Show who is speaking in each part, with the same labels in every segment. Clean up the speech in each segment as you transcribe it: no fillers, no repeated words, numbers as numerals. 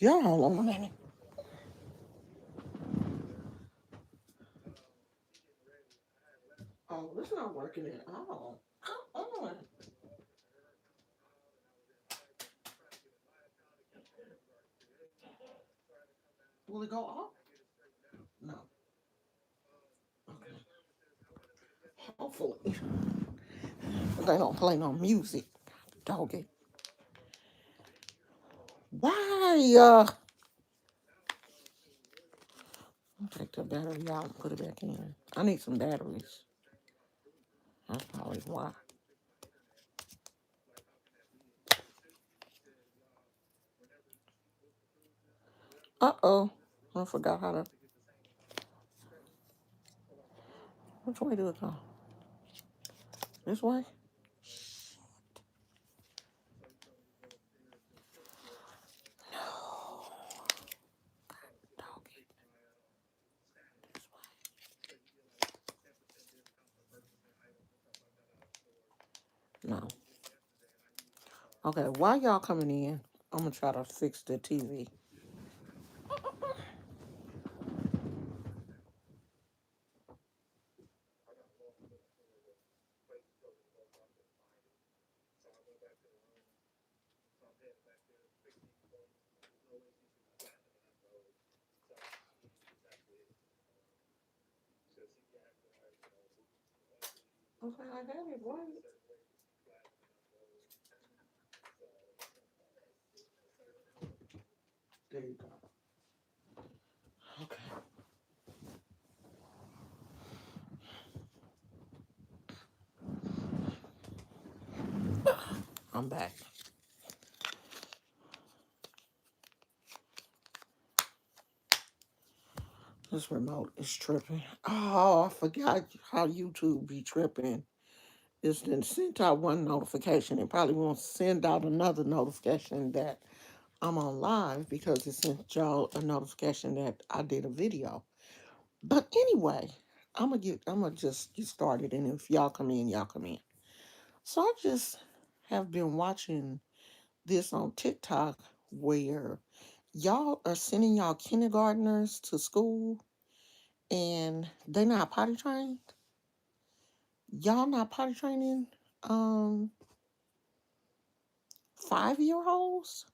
Speaker 1: Y'all hold on a minute. Oh, it's not working at all. Come on. Will it go off? No. Okay. Hopefully. But they don't play no music. Doggy. Why? Take the battery out and put it back in. I need some batteries. That's probably why. Uh-oh. I forgot how to. Which way do it go? This way? No. Doggy. This way. No. Okay, while y'all coming in, I'm gonna try to fix the TV. Okay, I got it right. There you go. Okay. I'm back. This remote is tripping. Oh, I forgot how YouTube be tripping. It's then sent out one notification. It probably won't send out another notification that I'm on live because it sent y'all a notification that I did a video. But anyway, I'm gonna just get started, and if y'all come in, y'all come in. So I just have been watching this on TikTok where y'all are sending y'all kindergartners to school and they not potty trained. Y'all not potty training 5 year olds?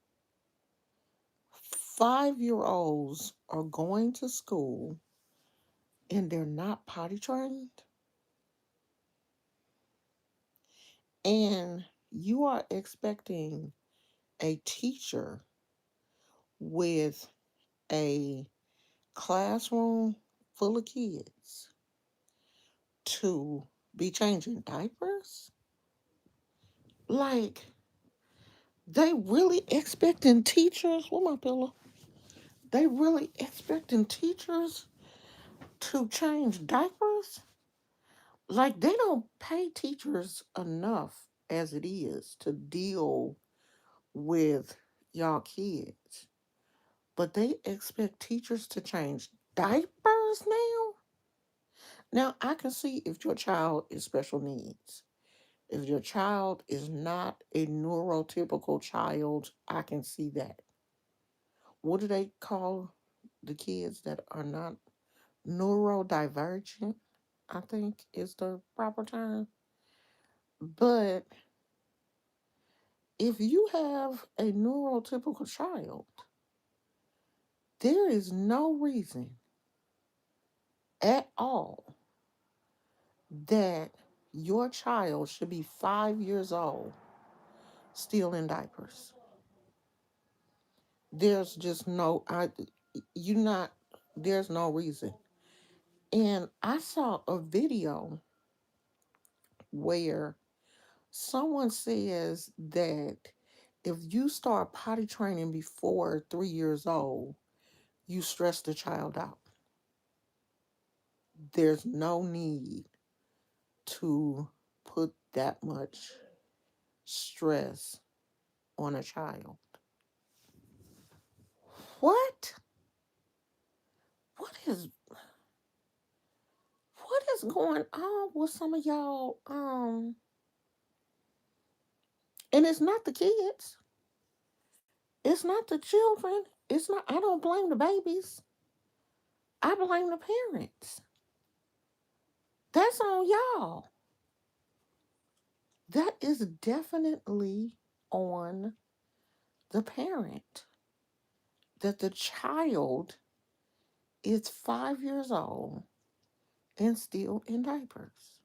Speaker 1: 5 year olds are going to school and they're not potty trained, and you are expecting a teacher with a classroom full of kids to be changing diapers? Like, they really expecting teachers? Where my pillow? They really expecting teachers to change diapers? Like, they don't pay teachers enough as it is to deal with y'all kids. But they expect teachers to change diapers now? Now, I can see if your child is special needs. If your child is not a neurotypical child, I can see that. What do they call the kids that are not neurodivergent? I think is the proper term. But if you have a neurotypical child, there is no reason at all that your child should be 5 years old still in diapers. There's just no, you not, there's no reason. And I saw a video where someone says that if you start potty training before 3 years old, you stress the child out. There's no need to put that much stress on a child. What? What is what is going on with some of y'all? And it's not the kids. It's not the children. It's not, I don't blame the babies. I blame the parents. That's on y'all. That is definitely on the parent. That the child is 5 years old and still in diapers.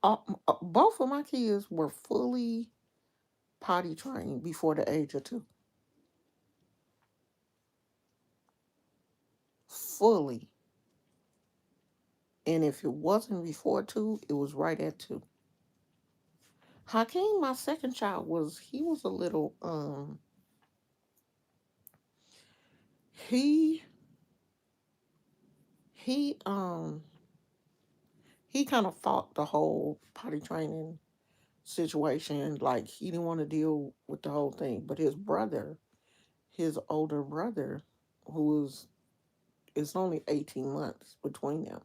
Speaker 1: Both of my kids were fully potty trained before the age of 2. Fully. And if it wasn't before 2, it was right at 2. Hakeem, my second child, he was a little he he he kind of fought the whole potty training situation. Like, he didn't want to deal with the whole thing. But his brother, his older brother, who was, it's only 18 months between them,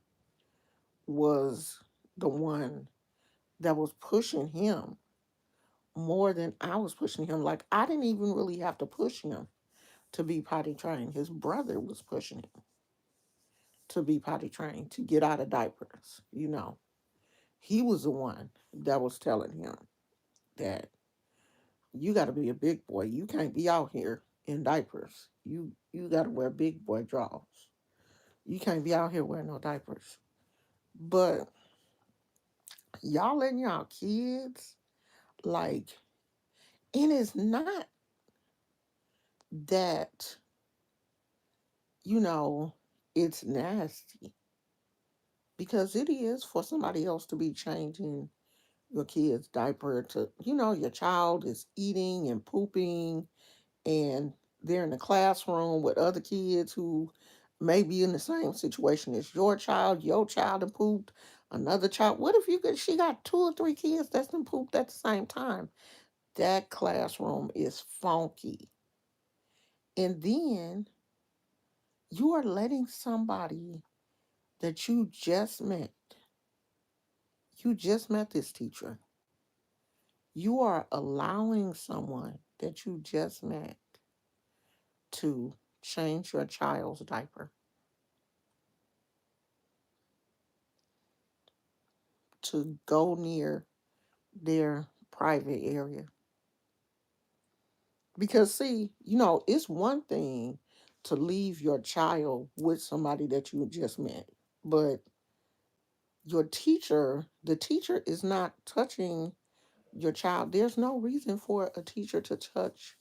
Speaker 1: was the one that was pushing him more than I was pushing him. Like, I didn't even really have to push him to be potty trained. His brother was pushing him to be potty trained, to get out of diapers. He was the one that was telling him that you got to be a big boy. You can't be out here in diapers. You got to wear big boy drawers. You can't be out here wearing no diapers. But y'all letting y'all kids, like, and it's not that, you know, it's nasty, because it is for somebody else to be changing your kid's diaper. To, your child is eating and pooping, and they're in the classroom with other kids who may be in the same situation as your child and pooped, another child. What if she got 2 or 3 kids that's been pooped at the same time? That classroom is funky. And then you are letting somebody that you just met this teacher. You are allowing someone that you just met to change your child's diaper, to go near their private area. Because, see, it's one thing to leave your child with somebody that you just met, but the teacher is not touching your child. There's no reason for a teacher to touch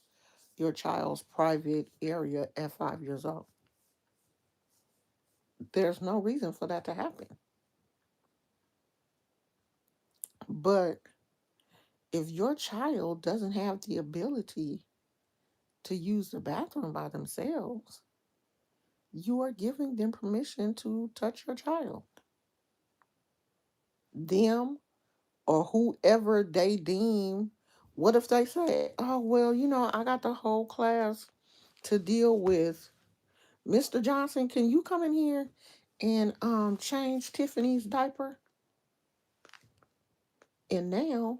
Speaker 1: your child's private area at 5 years old. There's no reason for that to happen. But if your child doesn't have the ability to use the bathroom by themselves, you are giving them permission to touch your child. Them, or whoever they deem. What if they say, oh, well, I got the whole class to deal with. Mr. Johnson, can you come in here and change Tiffany's diaper? And now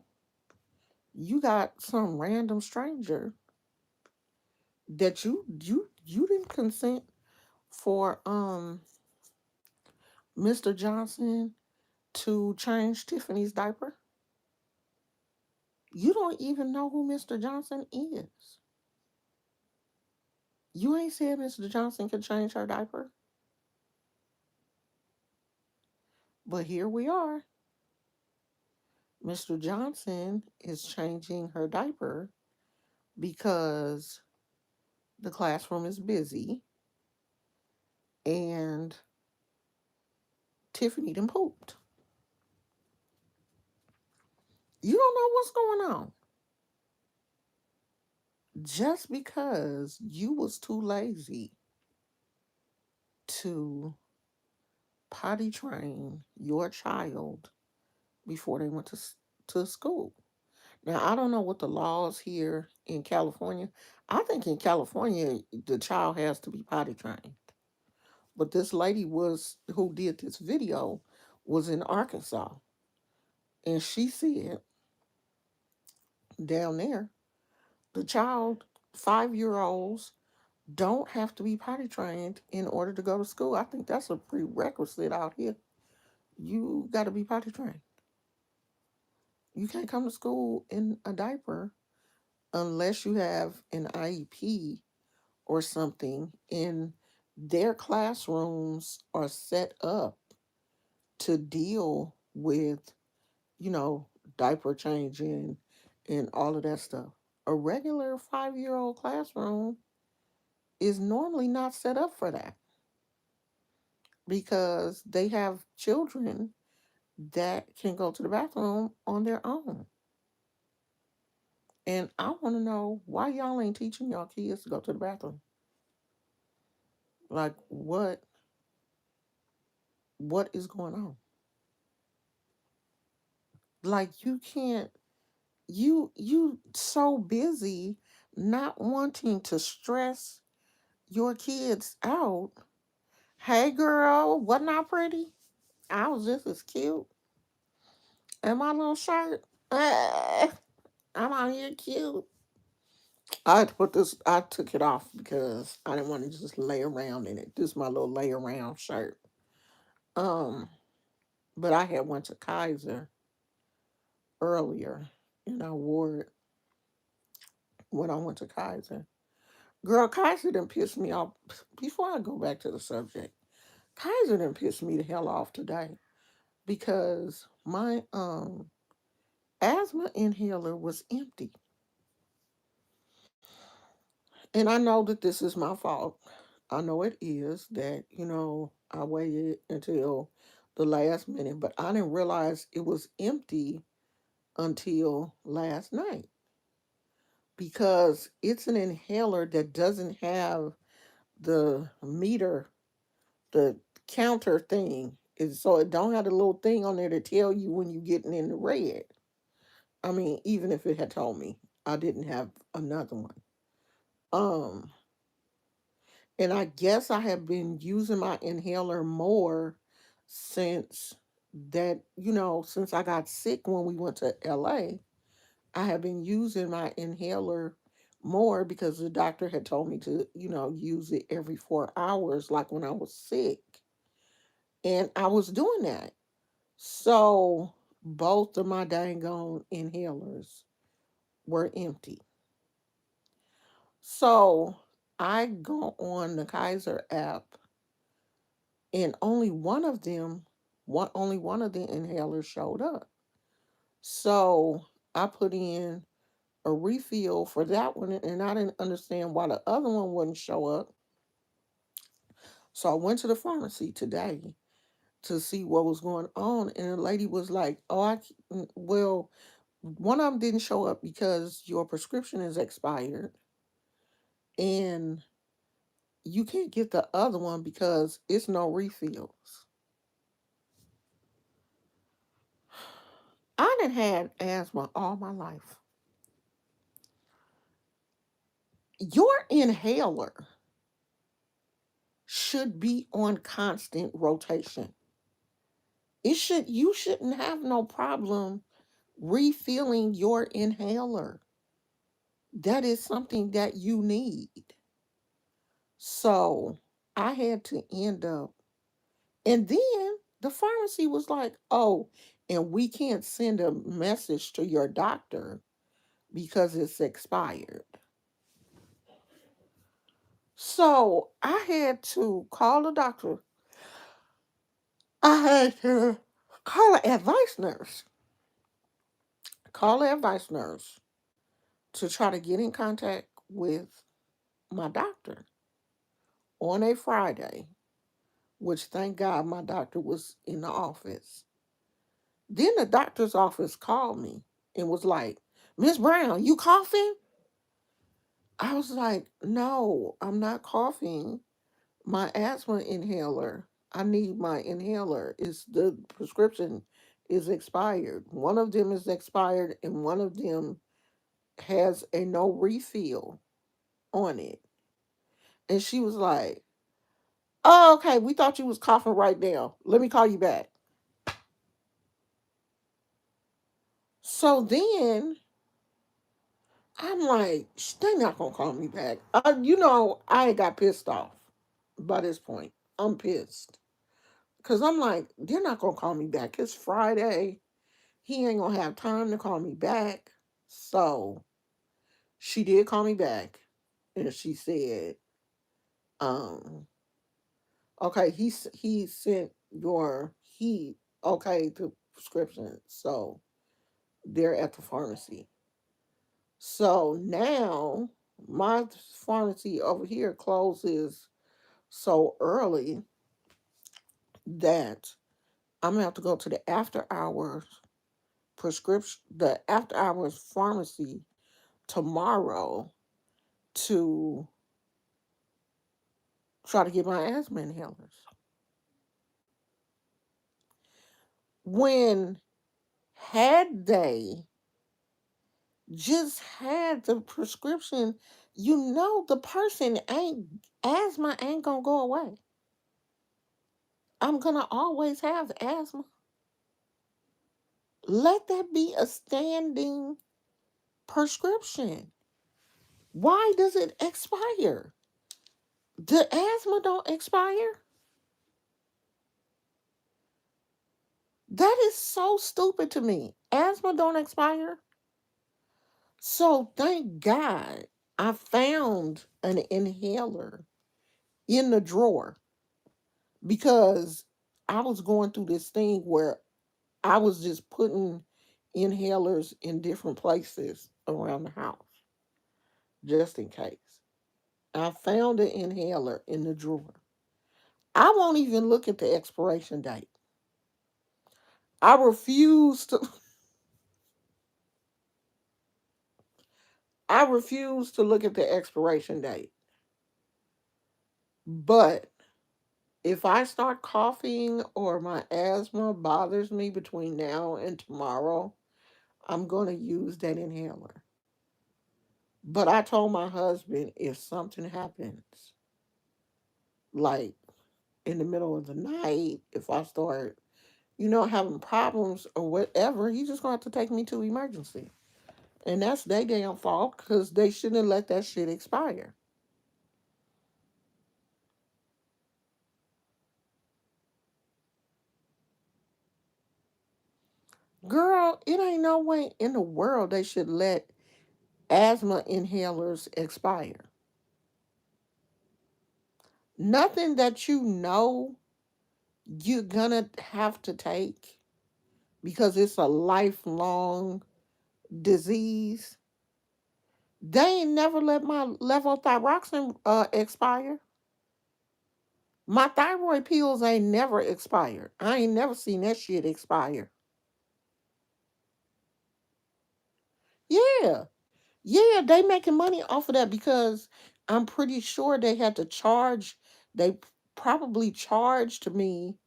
Speaker 1: you got some random stranger that you didn't consent for Mr. Johnson to change Tiffany's diaper. You don't even know who Mr. Johnson is. You ain't said Mr. Johnson could change her diaper. But here we are. Mr. Johnson is changing her diaper because the classroom is busy and Tiffany done pooped. You don't know what's going on. Just because you was too lazy to potty train your child before they went to school. Now, I don't know what the laws here in California. I think in California, the child has to be potty trained. But this lady who did this video was in Arkansas. And she said down there, the child 5-year olds don't have to be potty trained in order to go to school. I think that's a prerequisite out here. You got to be potty trained. You can't come to school in a diaper unless you have an IEP or something, and their classrooms are set up to deal with, you know, diaper changing and all of that stuff. A regular 5-year old classroom is normally not set up for that because they have children that can go to the bathroom on their own. And I want to know why y'all ain't teaching y'all kids to go to the bathroom. Like what is going on? Like you can't you so busy not wanting to stress your kids out. Hey girl, wasn't I pretty? I was just as cute. And my little shirt. I'm out here cute. I had to put this. I took it off because I didn't want to just lay around in it. This is my little lay around shirt. Um, but I had went to Kaiser earlier, and I wore it when I went to Kaiser. Girl, Kaiser done pissed me off. Before I go back to the subject, Kaiser done pissed me the hell off today because my asthma inhaler was empty, and I know that this is my fault. I know it is that, I waited until the last minute, but I didn't realize it was empty until last night because it's an inhaler that doesn't have the meter, the counter thing. So it don't have the little thing on there to tell you when you're getting in the red. I mean, even if it had told me, I didn't have another one. Um, And I guess I have been using my inhaler more since since I got sick when we went to LA. I have been using my inhaler more because the doctor had told me to, use it every 4 hours, like when I was sick. And I was doing that. So both of my dang on inhalers were empty. So I go on the Kaiser app and only one of the inhalers showed up. So I put in a refill for that one, and I didn't understand why the other one wouldn't show up. So I went to the pharmacy today to see what was going on, and the lady was like, "Oh, well, one of them didn't show up because your prescription is expired, and you can't get the other one because it's no refills." I done had asthma all my life. Your inhaler should be on constant rotation. You shouldn't have no problem refilling your inhaler. That is something that you need. So I had to end up, and then the pharmacy was like, "Oh, and we can't send a message to your doctor because it's expired." So I had to call the doctor. I had to call an advice nurse to try to get in contact with my doctor on a Friday, which thank God my doctor was in the office. Then the doctor's office called me and was like, "Miss Brown, you coughing?" I was like, "No, I'm not coughing. My asthma inhaler. I need my inhaler. Is the prescription is expired. One of them is expired and one of them has a no refill on it." And she was like, "Oh, okay, we thought you was coughing right now. Let me call you back." So then I'm like, they not gonna call me back. I got pissed off by this point. I'm pissed because I'm like, they're not gonna call me back. It's Friday. He ain't gonna have time to call me back. So she did call me back, and she said, um, "Okay, he sent your he okay the prescription, so they're at the pharmacy." So now my pharmacy over here closes so early that I'm gonna have to go to the after hours pharmacy tomorrow to try to get my asthma inhalers. When had they just had the prescription, the person ain't asthma ain't gonna go away. I'm gonna always have asthma. Let that be a standing prescription. Why does it expire? The asthma don't expire. That is so stupid to me. Asthma don't expire. So thank God I found an inhaler in the drawer because I was going through this thing where I was just putting inhalers in different places around the house just in case. I found an inhaler in the drawer. I won't even look at the expiration date. I refuse to I refuse to look at the expiration date. But if I start coughing or my asthma bothers me between now and tomorrow, I'm going to use that inhaler. But I told my husband if something happens, like in the middle of the night, if I start, having problems or whatever, he's just going to have to take me to emergency. And that's their damn fault because they shouldn't have let that shit expire. Girl, it ain't no way in the world they should let asthma inhalers expire. Nothing that you're gonna have to take because it's a lifelong disease. They ain't never let my levothyroxine expire. My thyroid pills ain't never expired. I ain't never seen that shit expire. Yeah. Yeah, they making money off of that because I'm pretty sure they probably charged me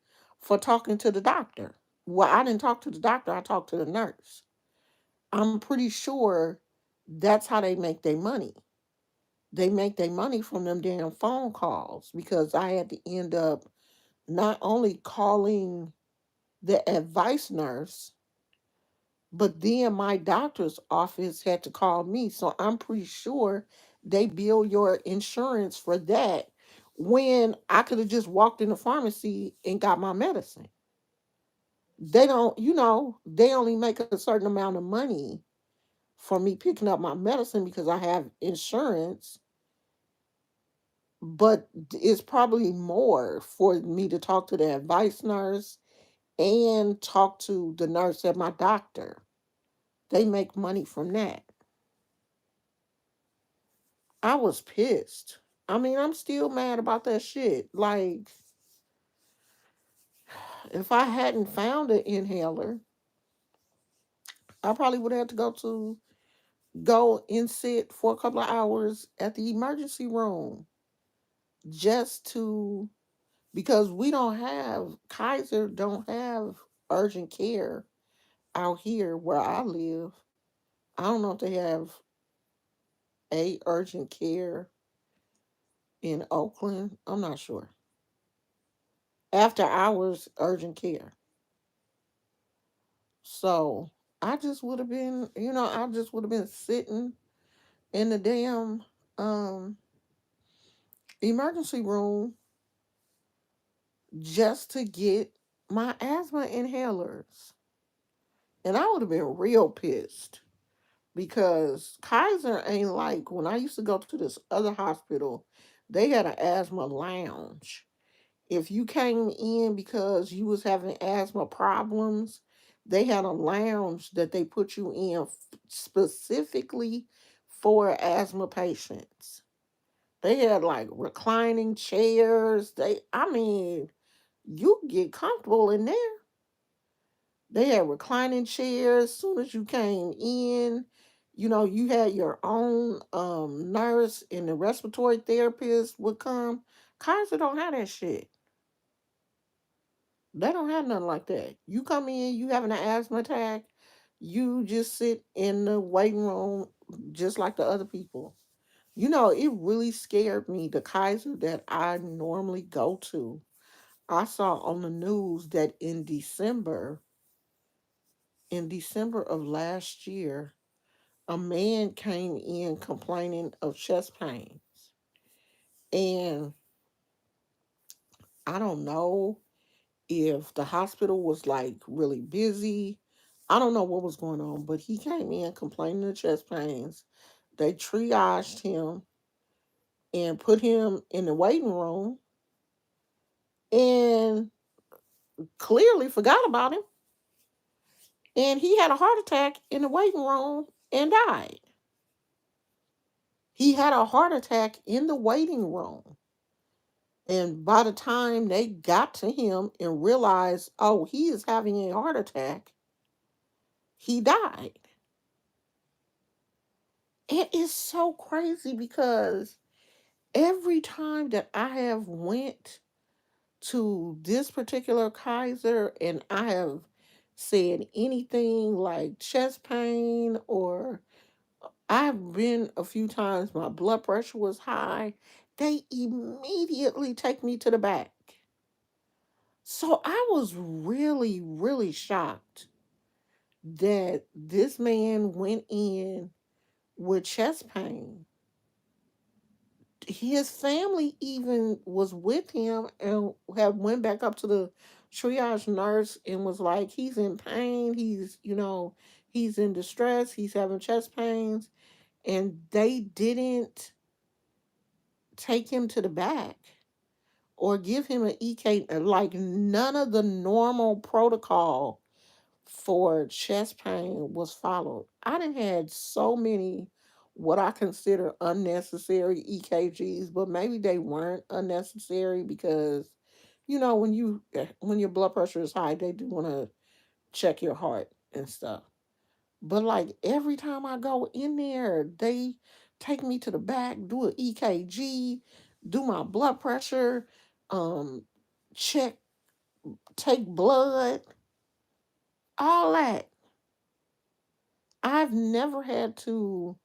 Speaker 1: for talking to the doctor. Well, I didn't talk to the doctor, I talked to the nurse. I'm pretty sure that's how they make their money. They make their money from them damn phone calls because I had to end up not only calling the advice nurse, but then my doctor's office had to call me. So I'm pretty sure they bill your insurance for that when I could have just walked in the pharmacy and got my medicine. They don't, they only make a certain amount of money for me picking up my medicine because I have insurance, but it's probably more for me to talk to the advice nurse and talk to the nurse at my doctor. They make money from that. I was pissed. I mean, I'm still mad about that shit. Like, if I hadn't found an inhaler, I probably would have to go and sit for a couple of hours at the emergency room just to because we don't have Kaiser don't have urgent care out here where I live. I don't know if they have a urgent care in Oakland. I'm not sure. After hours urgent care. So I just would have been, I just would have been sitting. in the damn um emergency room just to get my asthma inhalers. And I would have been real pissed because Kaiser ain't like when I used to go to this other hospital, they had an asthma lounge. If you came in because you was having asthma problems, they had a lounge that they put you in specifically for asthma patients. They had like reclining chairs. I mean, you get comfortable in there. They had reclining chairs. As soon as you came in, you had your own nurse and the respiratory therapist would come. Kaiser don't have that shit. They don't have nothing like that. You come in, you having an asthma attack, you just sit in the waiting room just like the other people. It really scared me. The Kaiser that I normally go to, I saw on the news that in December of last year, a man came in complaining of chest pains. And I don't know if the hospital was like really busy. I don't know what was going on, but he came in complaining of chest pains. They triaged him and put him in the waiting room and clearly forgot about him. And he had a heart attack in the waiting room and died. He had a heart attack in the waiting room. And by the time they got to him and realized, oh, he is having a heart attack, he died. It is so crazy because every time that I have went to this particular Kaiser and I have said anything like chest pain, or I've been a few times my blood pressure was high, they immediately take me to the back. So I was really, really shocked that this man went in with chest pain. His family even was with him and have went back up to the triage nurse and was like, he's in pain, he's in distress, he's having chest pains, and they didn't take him to the back or give him an EK, like none of the normal protocol for chest pain was followed. I done had so many what I consider unnecessary EKGs, but maybe they weren't unnecessary because when your blood pressure is high, they do want to check your heart and stuff. But like every time I go in there, they take me to the back, do an EKG, do my blood pressure, um, check, take blood, all that. I've never had to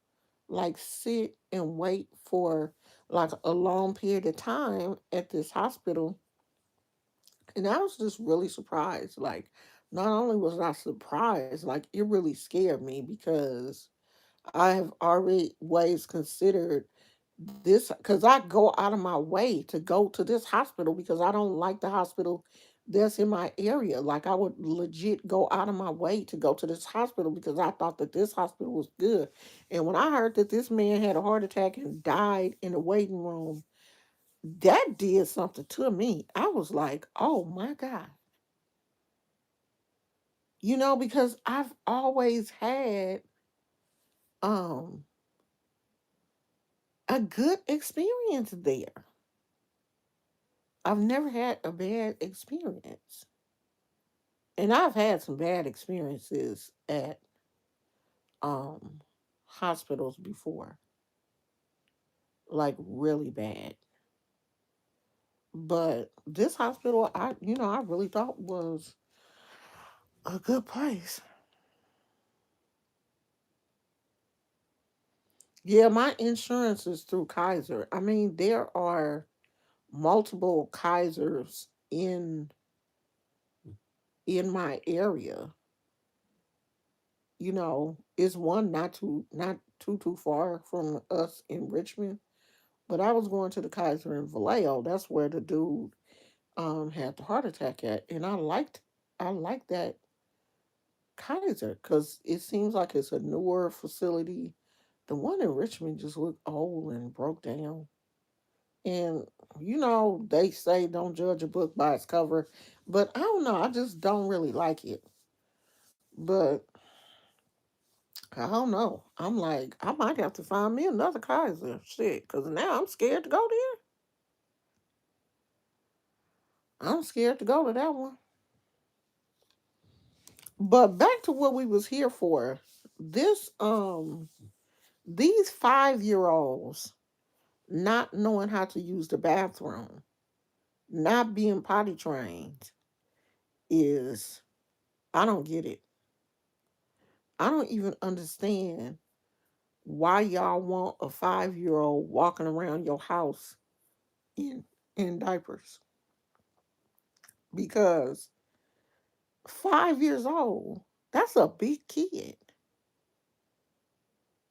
Speaker 1: like sit and wait for like a long period of time at this hospital. And I was just really surprised. Like, not only was I surprised, like, it really scared me because I have already ways considered this because I go out of my way to go to this hospital because I don't like the hospital that's in my area. Like, I would legit go out of my way to go to this hospital because I thought that this hospital was good. And when I heard that this man had a heart attack and died in the waiting room, that did something to me. I was like, oh my God. Because I've always had um a good experience there. I've never had a bad experience. And I've had some bad experiences at um hospitals before, like really bad. But this hospital I really thought was a good place. Yeah, my insurance is through Kaiser. I mean, there are multiple Kaisers in my area. It's one not too far from us in Richmond. But I was going to the Kaiser in Vallejo. That's where the dude had the heart attack at, and I liked that Kaiser because it seems like it's a newer facility. The one in Richmond just looked old and broke down. And they say don't judge a book by its cover, but I don't know. I just don't really like it. But I don't know. I'm like, I might have to find me another Kaiser. Shit, because now I'm scared to go there. I'm scared to go to that one. But back to what we was here for. This these 5-year olds not knowing how to use the bathroom, not being potty trained is I don't get it. I don't even understand why y'all want a 5-year old walking around your house in in diapers. Because 5 years old, that's a big kid.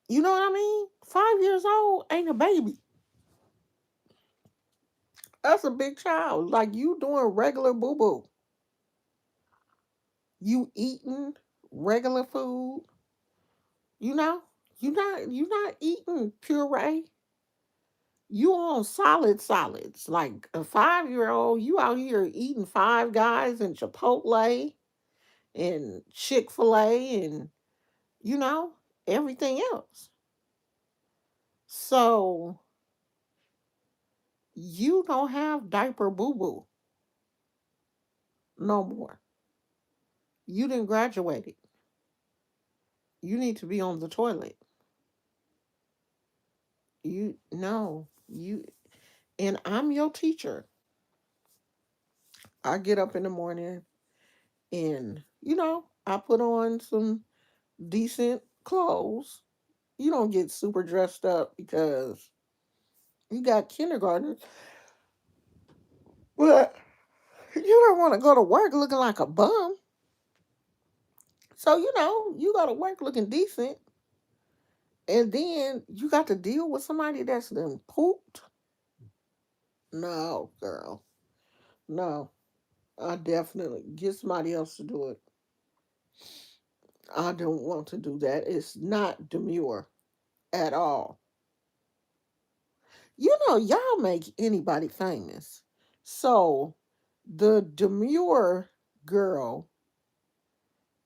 Speaker 1: You know what I mean? 5 years old ain't a baby. That's a big child. Like you doing regular boo boo. You eating regular food. You know, you not eating puree. You on solid solids. Like a 5-year old, you out here eating Five Guys and Chipotle and Chick-fil-A and you know everything else. So you don't have diaper boo boo no more. You didn't graduate it. You need to be on the toilet. You no you and I'm your teacher. I get up in the morning and I put on some decent clothes. You don't get super dressed up because you got kindergartners, but you don't want to go to work looking like a bum. So you go to work looking decent, and then you got to deal with somebody that's then pooped. No, girl, no. I definitely get somebody else to do it. I don't want to do that. It's not demure at all. Y'all make anybody famous. So the demure girl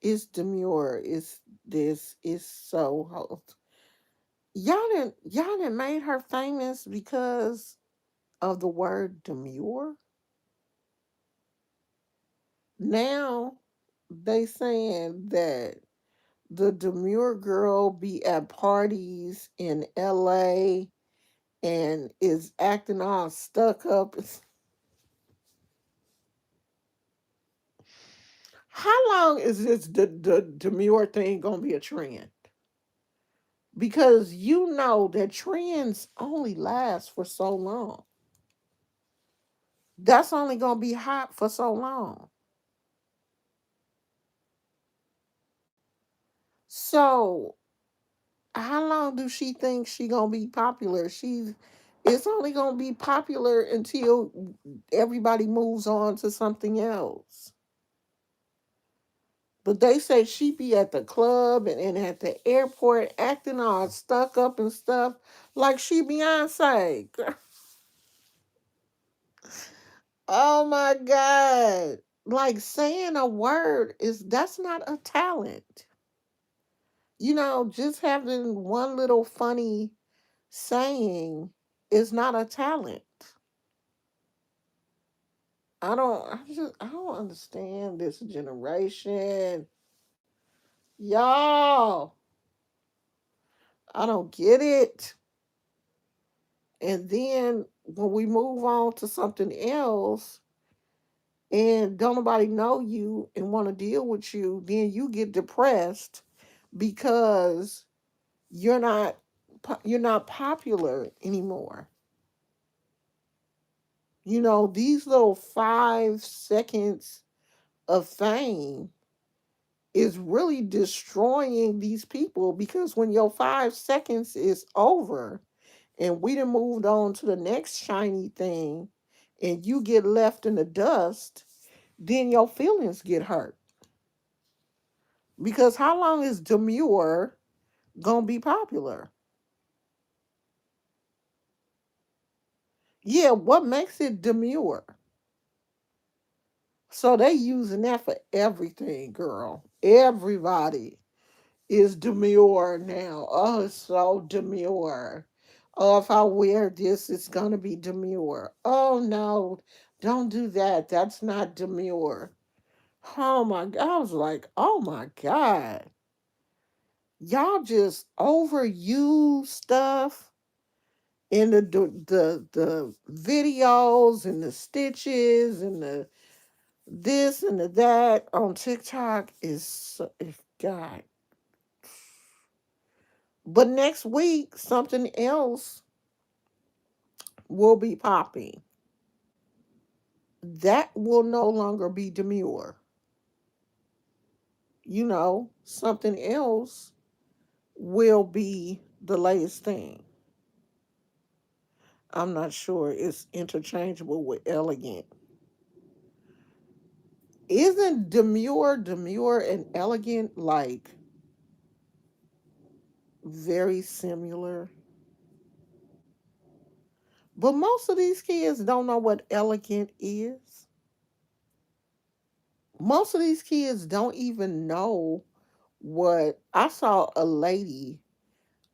Speaker 1: is demure. Is this is so y'all didn't made her famous because of the word demure. Now they saying that the demure girl be at parties in LA and is acting all stuck up. How long is the demure thing gonna be a trend? Because that trends only last for so long. That's only gonna be hot for so long. So how long do she think she gonna be popular? It's only gonna be popular until everybody moves on to something else. But they say she be at the club and at the airport acting all stuck up and stuff like she Beyonce. Oh my God. Like saying a word that's not a talent. Just having one little funny saying is not a talent. I don't understand this generation. Y'all, I don't get it. And then when we move on to something else and don't nobody know you and want to deal with you, then you get depressed because you're not you're not popular anymore. These little 5 seconds of fame is really destroying these people because when your 5 seconds is over and we done moved on to the next shiny thing and you get left in the dust, then your feelings get hurt. Because how long is demure gonna be popular? Yeah, what makes it demure? So they using that for everything, girl. Everybody is demure now. Oh, it's so demure. Oh, if I wear this, it's gonna be demure. Oh no, don't do that. That's not demure. Oh my God. I was like, oh my God. Y'all just overuse stuff in the videos and the stitches and the this and the that on TikTok is God. But next week something else will be popping. That will no longer be demure. Something else will be the latest thing. I'm not sure it's interchangeable with elegant. Isn't demure, and elegant like very similar? But most of these kids don't know what elegant is. Most of these kids don't even know what. I saw a lady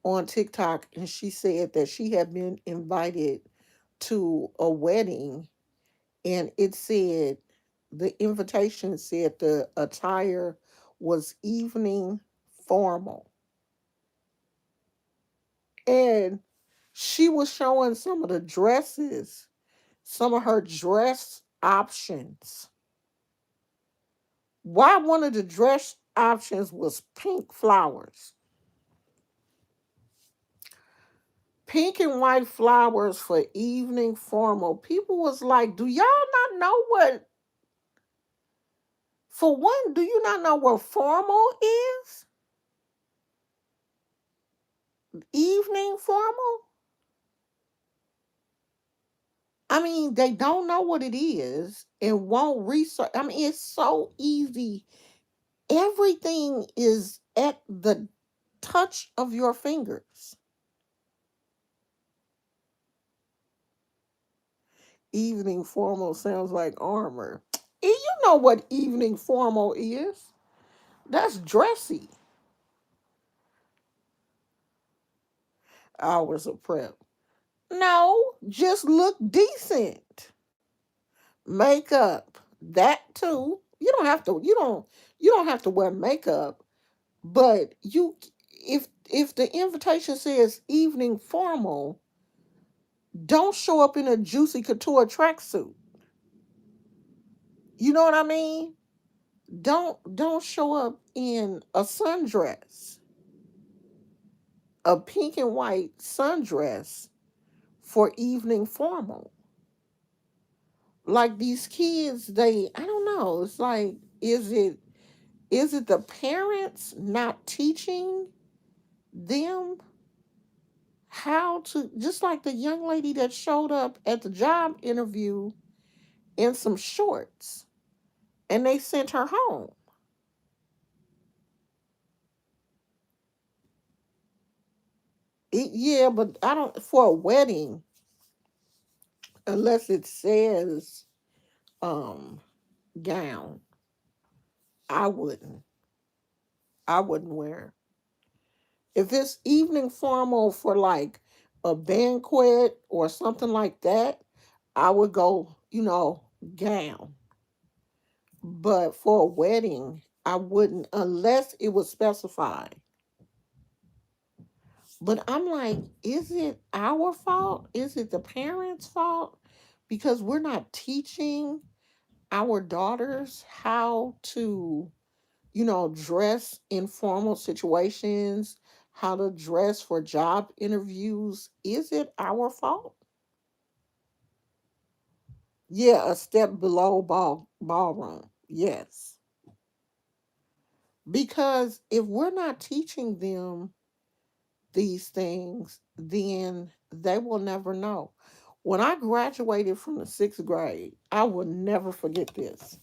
Speaker 1: on TikTok and she said that she had been invited to a wedding and it said the invitation said the attire was evening formal. And she was showing some of the dresses, some of her dress options. Why one of the dress options was pink flowers. Pink and white flowers for evening formal. People was like, do y'all not know what, for one, do you not know what formal is? Evening formal? I mean, they don't know what it is and won't research. I mean, it's so easy. Everything is at the touch of your fingers. Evening formal sounds like armor. And you know what evening formal is? That's dressy. Hours of prep. No, just look decent. Makeup. That too. You don't have to wear makeup, but if the invitation says evening formal, don't show up in a juicy couture tracksuit. You know what I mean? Don't show up in a sundress, a pink and white sundress for evening formal. Like these kids, I don't know. It's like, is it the parents not teaching them how to, just like the young lady that showed up at the job interview in some shorts and they sent her home. Yeah, but I don't, for a wedding, unless it says um gown, I wouldn't. I wouldn't wear. If it's evening formal for like a banquet or something like that, I would go, gown. But for a wedding, I wouldn't unless it was specified. But I'm like, is it our fault? Is it the parents' fault? Because we're not teaching our daughters how to, dress in formal situations, how to dress for job interviews. Is it our fault? Yeah, a step below ballroom. Yes. Because if we're not teaching them these things, then they will never know. When I graduated from the sixth grade, I will never forget this.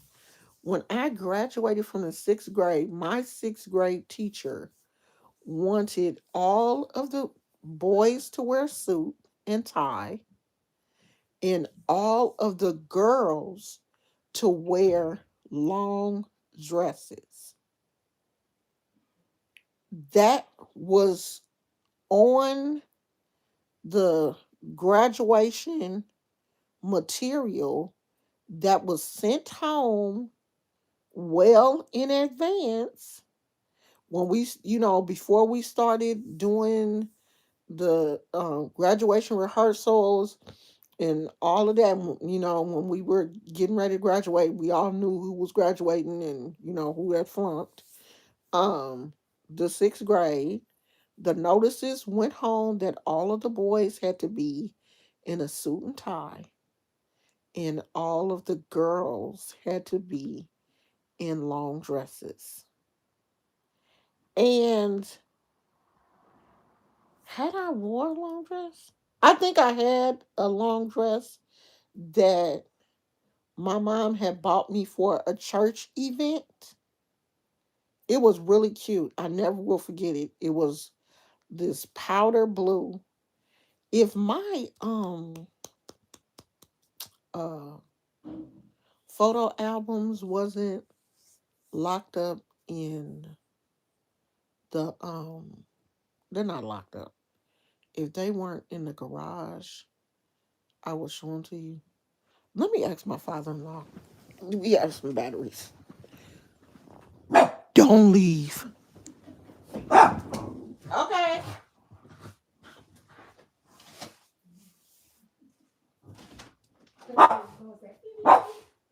Speaker 1: When I graduated from the sixth grade, my sixth grade teacher wanted all of the boys to wear suit and tie and all of the girls to wear long dresses. That was on the graduation material that was sent home well in advance when before we started doing the graduation rehearsals and all of that. When we were getting ready to graduate, we all knew who was graduating and who had flunked. um the sixth grade, the notices went home that all of the boys had to be in a suit and tie, and all of the girls had to be in long dresses. And had I wore a long dress? I think I had a long dress that my mom had bought me for a church event. It was really cute. I never will forget it. It was this powder blue. If my uh photo albums wasn't locked up in the they're not locked up. If they weren't in the garage, I will show them to you. Let me ask my father-in-law. We have some batteries. Don't leave. Okay.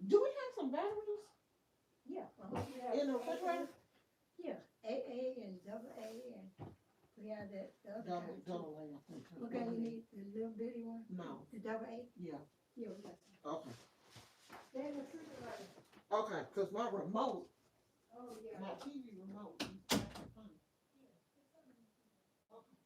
Speaker 1: Do we have some batteries? Yeah. In the refrigerator? Yeah. AA and double A and we have that the other double A, I think. Okay, you need the little bitty one? No. The double A? Yeah. Yeah, we got some. Okay. They're in the refrigerator. Okay, because my remote, oh yeah, my TV remote is acting funny. Okay.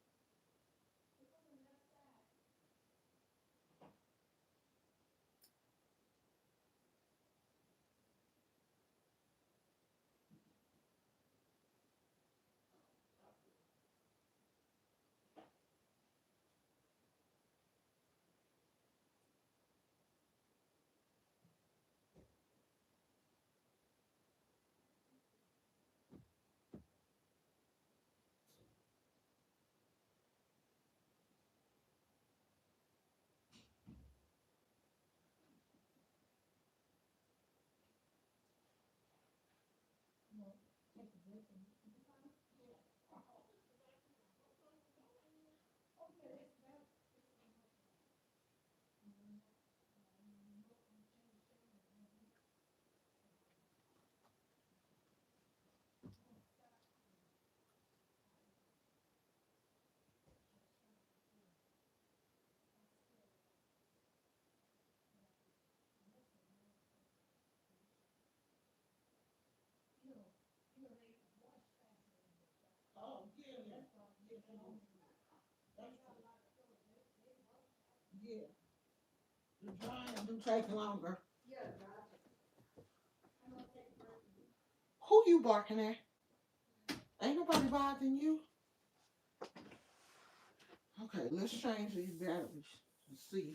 Speaker 1: Oh, yeah, yeah. Yeah, that's yeah. The drying do take longer. Who you barking at? Ain't nobody bothering you. Okay, let's change these batteries and see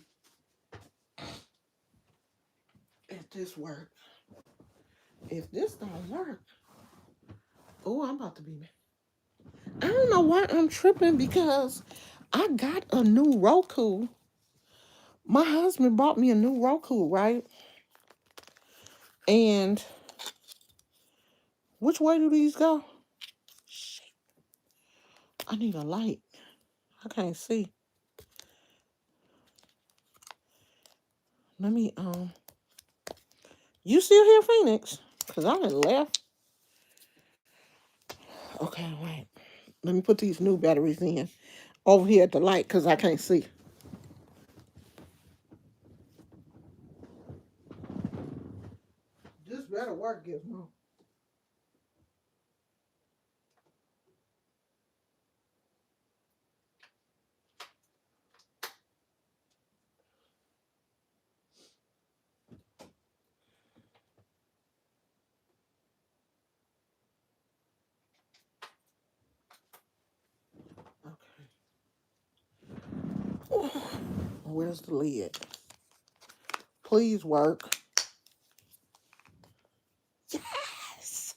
Speaker 1: if this works. If this don't work, oh, I'm about to be mad. I don't know why I'm tripping because I got a new Roku. My husband bought me a new Roku, right? And which way do these go? Shit, I need a light. I can't see. Let me you still here, Phoenix? Cause I done left. Okay, wait. Let me put these new batteries in over here at the light because I can't see. This better work, Gizmo. Where's the lid? Please work. Yes.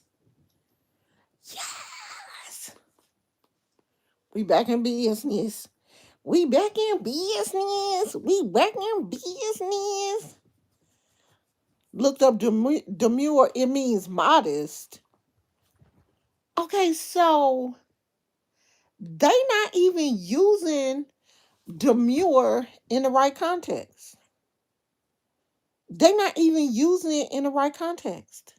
Speaker 1: Yes. We back in business. We back in business. We back in business. Looked up demure. It means modest. Okay, so they not even using demure in the right context. They not even using it in the right context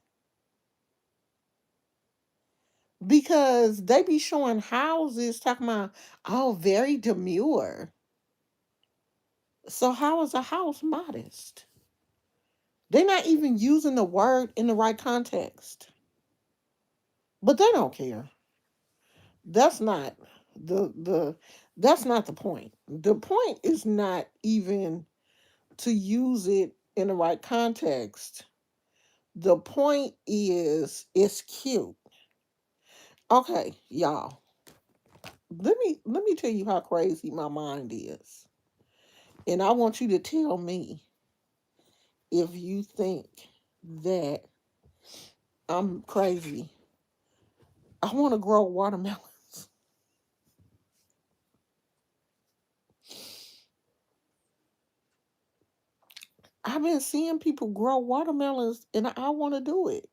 Speaker 1: because they be showing houses talking about oh very demure. So how is a house modest? They're not even using the word in the right context, but they don't care. That's not the that's not the point. The point is not even to use it in the right context. The point is it's cute. Okay, y'all. Let me tell you how crazy my mind is. And I want you to tell me if you think that I'm crazy. I want to grow watermelons. I've been seeing people grow watermelons and I want to do it.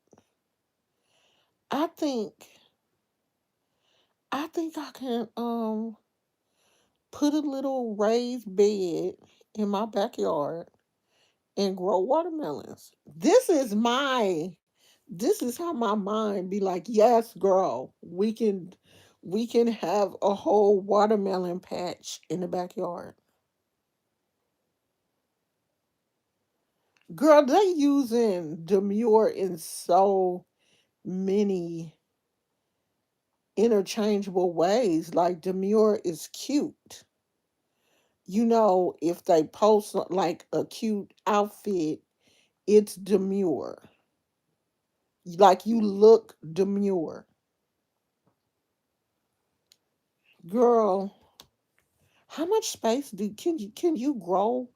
Speaker 1: I think I can put a little raised bed in my backyard and grow watermelons. This is how my mind be like, yes, girl, we can have a whole watermelon patch in the backyard. Girl, they using demure in so many interchangeable ways. Like demure is cute. If they post like a cute outfit, it's demure. Like you look demure. Girl, how much space can you grow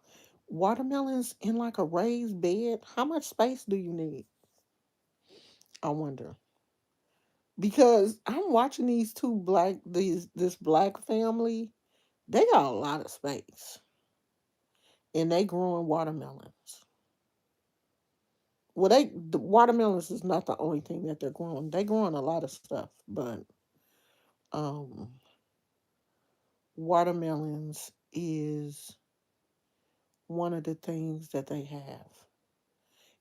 Speaker 1: watermelons in like a raised bed? How much space do you need? I wonder. Because I'm watching this black family, they got a lot of space and they growing watermelons. Well, the watermelons is not the only thing that they're growing. They growing a lot of stuff, but um, watermelons is one of the things that they have,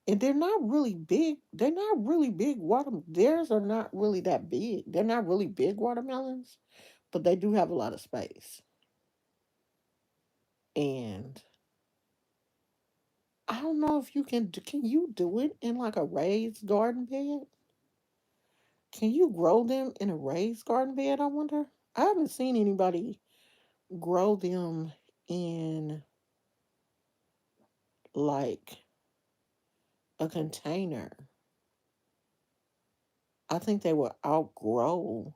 Speaker 1: and they're not really big. They're not really big water. Theirs are not really that big. They're not really big watermelons, but they do have a lot of space. And I don't know if you can you do it in like a raised garden bed? Can you grow them in a raised garden bed? I wonder. I haven't seen anybody grow them in like a container. I think they will outgrow.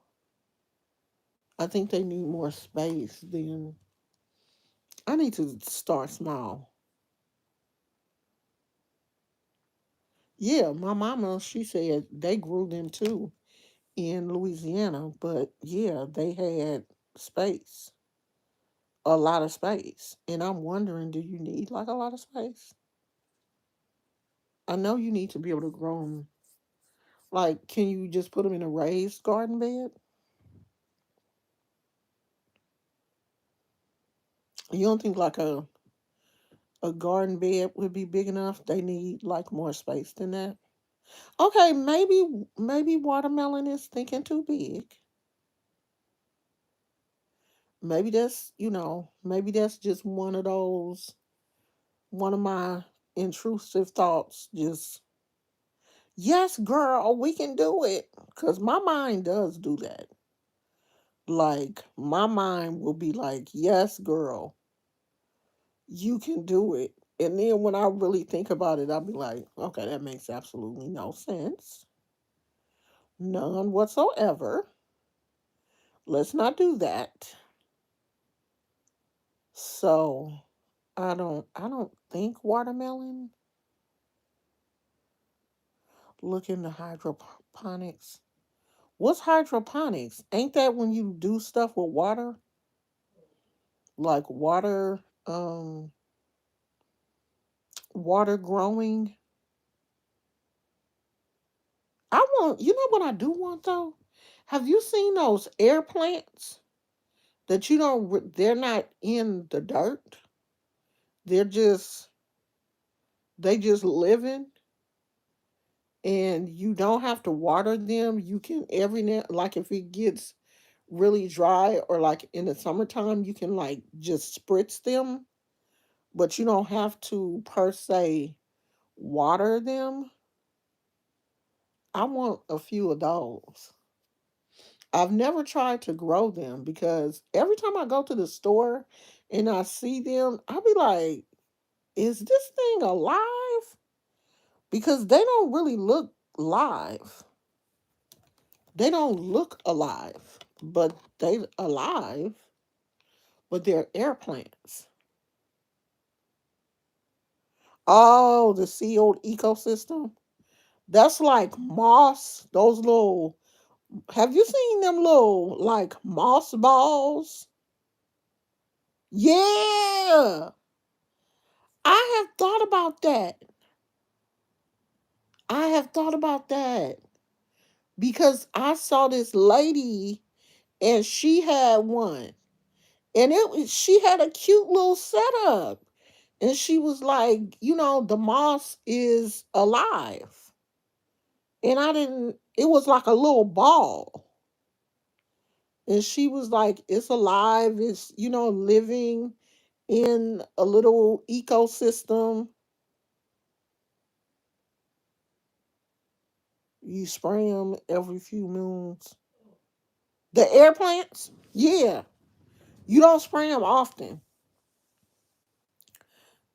Speaker 1: I think they need more space than I need to start small. Yeah, my mama, she said they grew them too in Louisiana, but yeah, they had space, a lot of space. And I'm wondering, do you need like a lot of space? I know you need to be able to grow them. Like, can you just put them in a raised garden bed? You don't think like a garden bed would be big enough? They need like more space than that. Okay, maybe watermelon is thinking too big. Maybe that's just one of my intrusive thoughts. Just yes, girl, we can do it. Cause my mind does do that. Like my mind will be like, yes, girl, you can do it. And then when I really think about it, I'll be like, okay, that makes absolutely no sense. None whatsoever. Let's not do that. So I don't think watermelon. Look into hydroponics. What's hydroponics? Ain't that when you do stuff with water? Like um water growing? I want, you know what I do want though? Have you seen those air plants that you don't, they're not in the dirt? They're just, they just living, and you don't have to water them. You can every now, like if it gets really dry or like in the summertime, you can like just spritz them, but you don't have to per se water them. I want a few of those. I've never tried to grow them because every time I go to the store and I see them, I'll be like, is this thing alive? Because they don't really look live. They don't look alive, but they alive, but they're air plants. Oh, the sealed ecosystem. That's like moss. Those little, have you seen them little like moss balls? Yeah. I have thought about that. I have thought about that because I saw this lady and she had one, and she had a cute little setup, and she was like, the moss is alive, and I didn't. It was like a little ball, and she was like, it's alive. It's living in a little ecosystem. You spray them every few moons. The air plants, yeah. You don't spray them often.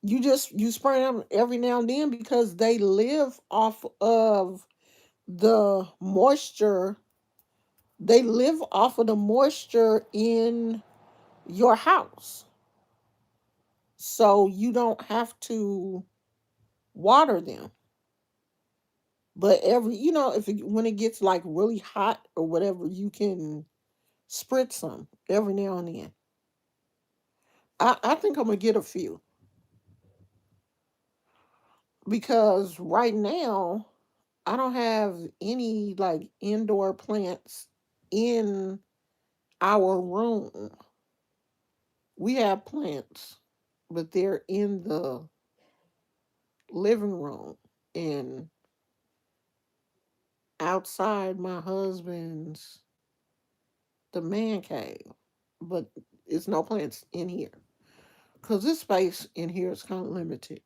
Speaker 1: You spray them every now and then because they live off of the moisture. They live off of the moisture in your house. So you don't have to water them. But when it gets like really hot or whatever, you can spritz them every now and then. I think I'm gonna get a few because right now I don't have any like indoor plants in our room. We have plants, but they're in the living room and outside my husband's the man cave. But it's no plants in here because this space in here is kind of limited.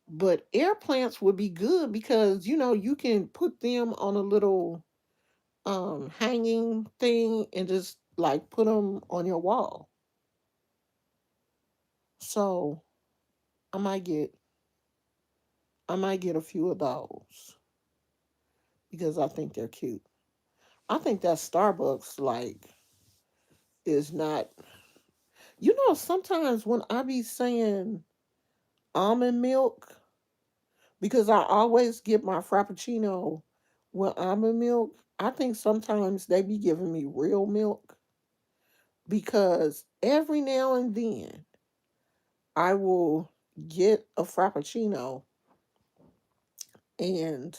Speaker 1: But air plants would be good because you can put them on a little hanging thing and just like put them on your wall. So I might get I might get a few of those because I think they're cute. I think that Starbucks like is not, sometimes when I be saying almond milk, because I always get my frappuccino with almond milk, I think sometimes they be giving me real milk because every now and then I will get a frappuccino and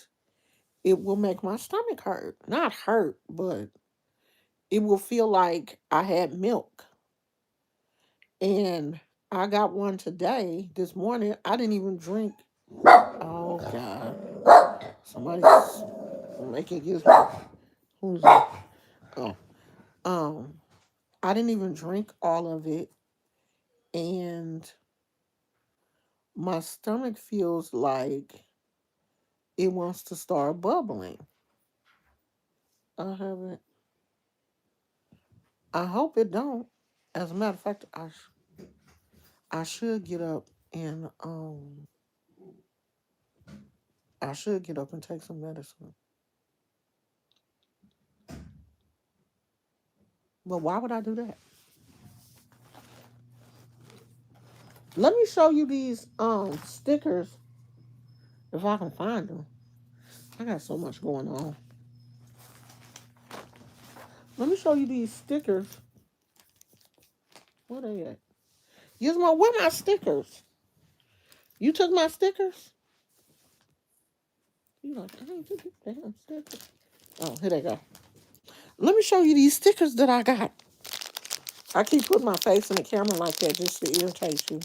Speaker 1: it will make my stomach hurt. Not hurt, but it will feel like I had milk. And I got one today, this morning. I didn't even drink. Oh, God. Somebody's making his. Who's that? Oh. Um, I didn't even drink all of it. And my stomach feels like it wants to start bubbling. I haven't. I hope it don't. As a matter of fact, I should get up and I should get up and take some medicine. But why would I do that? Let me show you these stickers if I can find them. I got so much going on. Let me show you these stickers. Where they at? Gizmo, where my stickers? You took my stickers? You like, I ain't took your damn stickers. Oh, here they go. Let me show you these stickers that I got. I keep putting my face in the camera like that just to irritate you.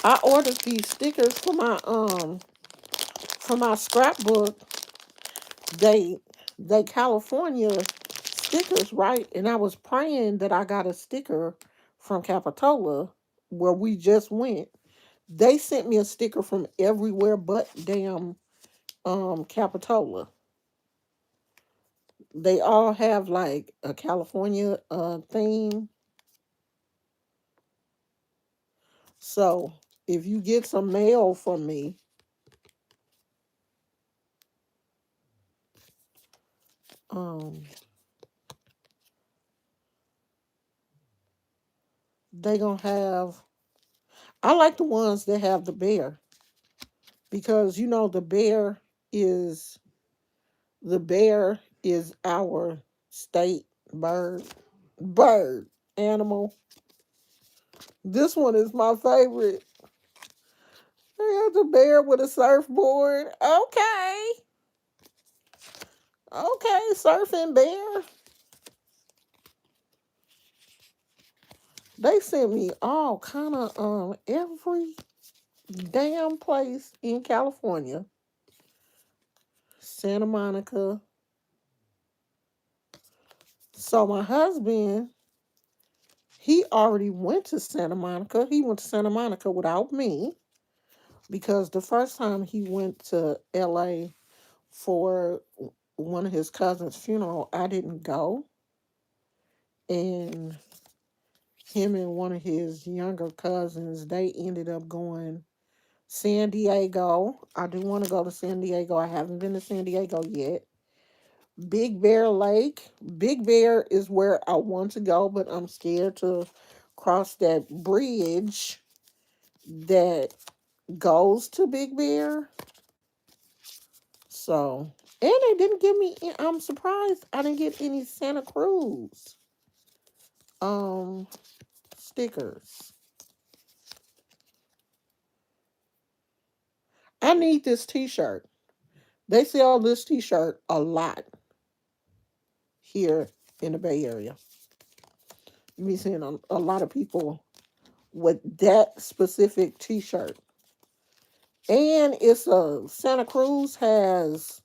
Speaker 1: I ordered these stickers for my scrapbook. They California stickers, right? And I was praying that I got a sticker from Capitola where we just went. They sent me a sticker from everywhere but damn Capitola. They all have like a California theme. So if you get some mail from me, um, they gonna have. I like the ones that have the bear because you know is the bear is our state bird animal. This one is my favorite. There's a bear with a surfboard. Okay, surfing bear. They sent me all kind of every damn place in California. Santa Monica. So my husband, he already went to Santa Monica. He went to Santa Monica without me because the first time he went to LA for one of his cousin's funeral, I didn't go. And him and one of his younger cousins, they ended up going San Diego. I do want to go to San Diego. I haven't been to San Diego yet. Big Bear Lake. Big Bear is where I want to go, but I'm scared to cross that bridge that goes to Big Bear. So, and they didn't give me, I'm surprised I didn't get any Santa Cruz um stickers. I need this t-shirt. They sell this t-shirt a lot here in the Bay Area. You be seeing a lot of people with that specific t-shirt. And it's a Santa Cruz has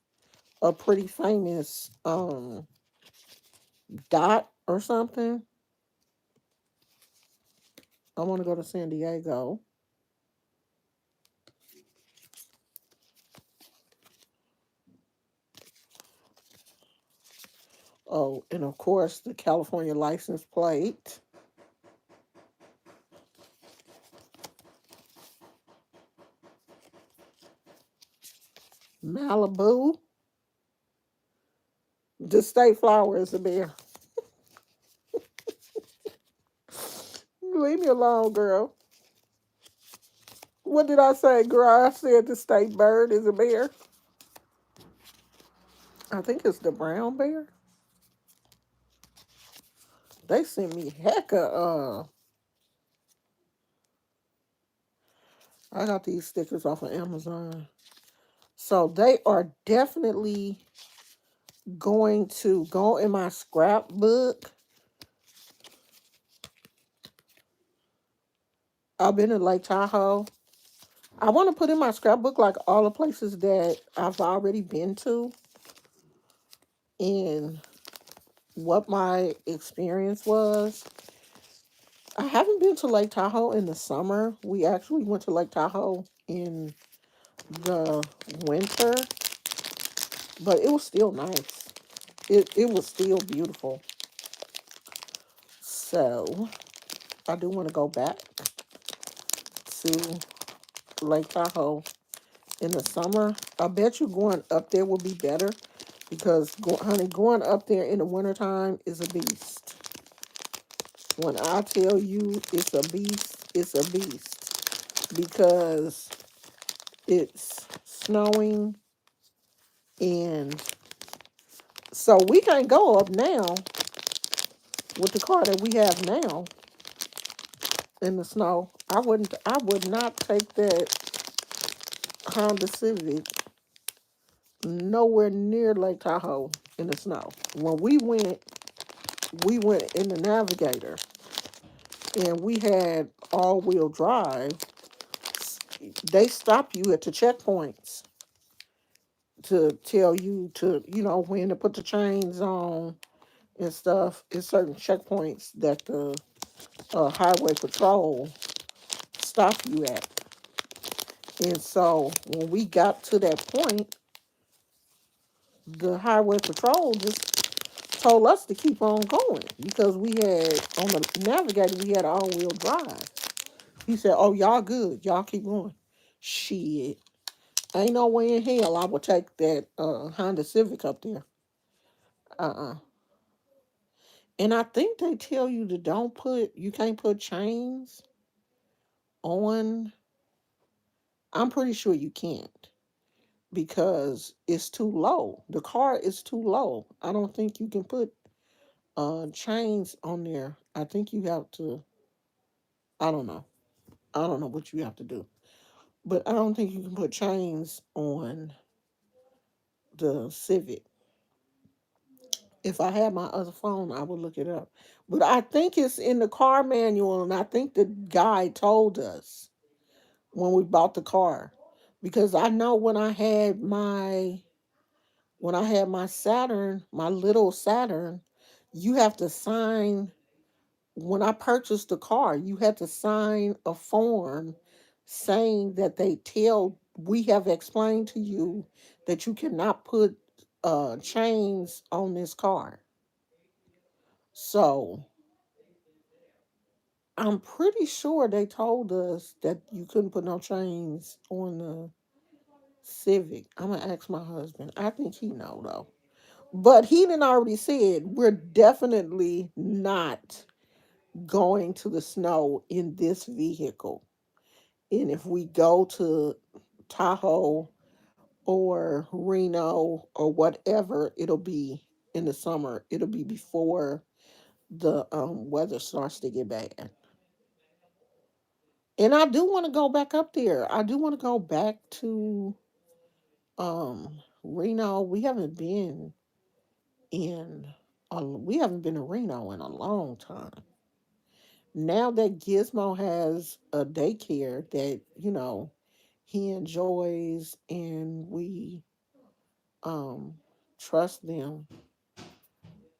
Speaker 1: a pretty famous dot or something. I want to go to San Diego. Oh, and of course the California license plate. Malibu. The state flower is a bear. Leave me alone, girl. What did I say, girl? I said the state bird is a bear. I think it's the brown bear. They sent me I got these stickers off of Amazon. So they are definitely going to go in my scrapbook. I've been in Lake Tahoe. I want to put in my scrapbook like all the places that I've already been to and what my experience was. I haven't been to Lake Tahoe in the summer. We actually went to Lake Tahoe in the winter, but it was still nice. It was still beautiful. So I do want to go back to Lake Tahoe in the summer. I bet you going up there will be better because, honey, going up there in the wintertime is a beast. When I tell you it's a beast, it's a beast because it's snowing, and so we can't go up now with the car that we have now in the snow. I would not take that Honda Civic nowhere near Lake Tahoe in the snow. When we went in the Navigator, and we had all wheel drive. They stop you at the checkpoints to tell you to, when to put the chains on and stuff. It's certain checkpoints that the highway patrol stop you at. And so when we got to that point, the highway patrol just told us to keep on going because we had on the navigator we had all wheel drive. He said, "Oh, y'all good, y'all keep going." Shit, ain't no way in hell I would take that Honda Civic up there. Uh. And I think they tell you to don't put you can't put chains on. I'm pretty sure you can't because it's too low. The car is too low. I don't think you can put chains on there. I think you have to. I don't know. I don't know what you have to do, but I don't think you can put chains on the Civic. If I had my other phone, I would look it up. But I think it's in the car manual, and I think the guy told us when we bought the car, because I know when I had my Saturn, my little Saturn, you have to sign. When I purchased the car, you had to sign a form saying that we have explained to you that you cannot put chains on this car. So I'm pretty sure they told us that you couldn't put no chains on the Civic. I'm gonna ask my husband. I think he know though. But he didn't already said we're definitely not going to the snow in this vehicle. And if we go to Tahoe or Reno or whatever, it'll be in the summer. It'll be before the weather starts to get bad. And I do want to go back up there. I do want to go back to Reno. We haven't been to Reno in a long time. Now that Gizmo has a daycare that, he enjoys, and we um trust them,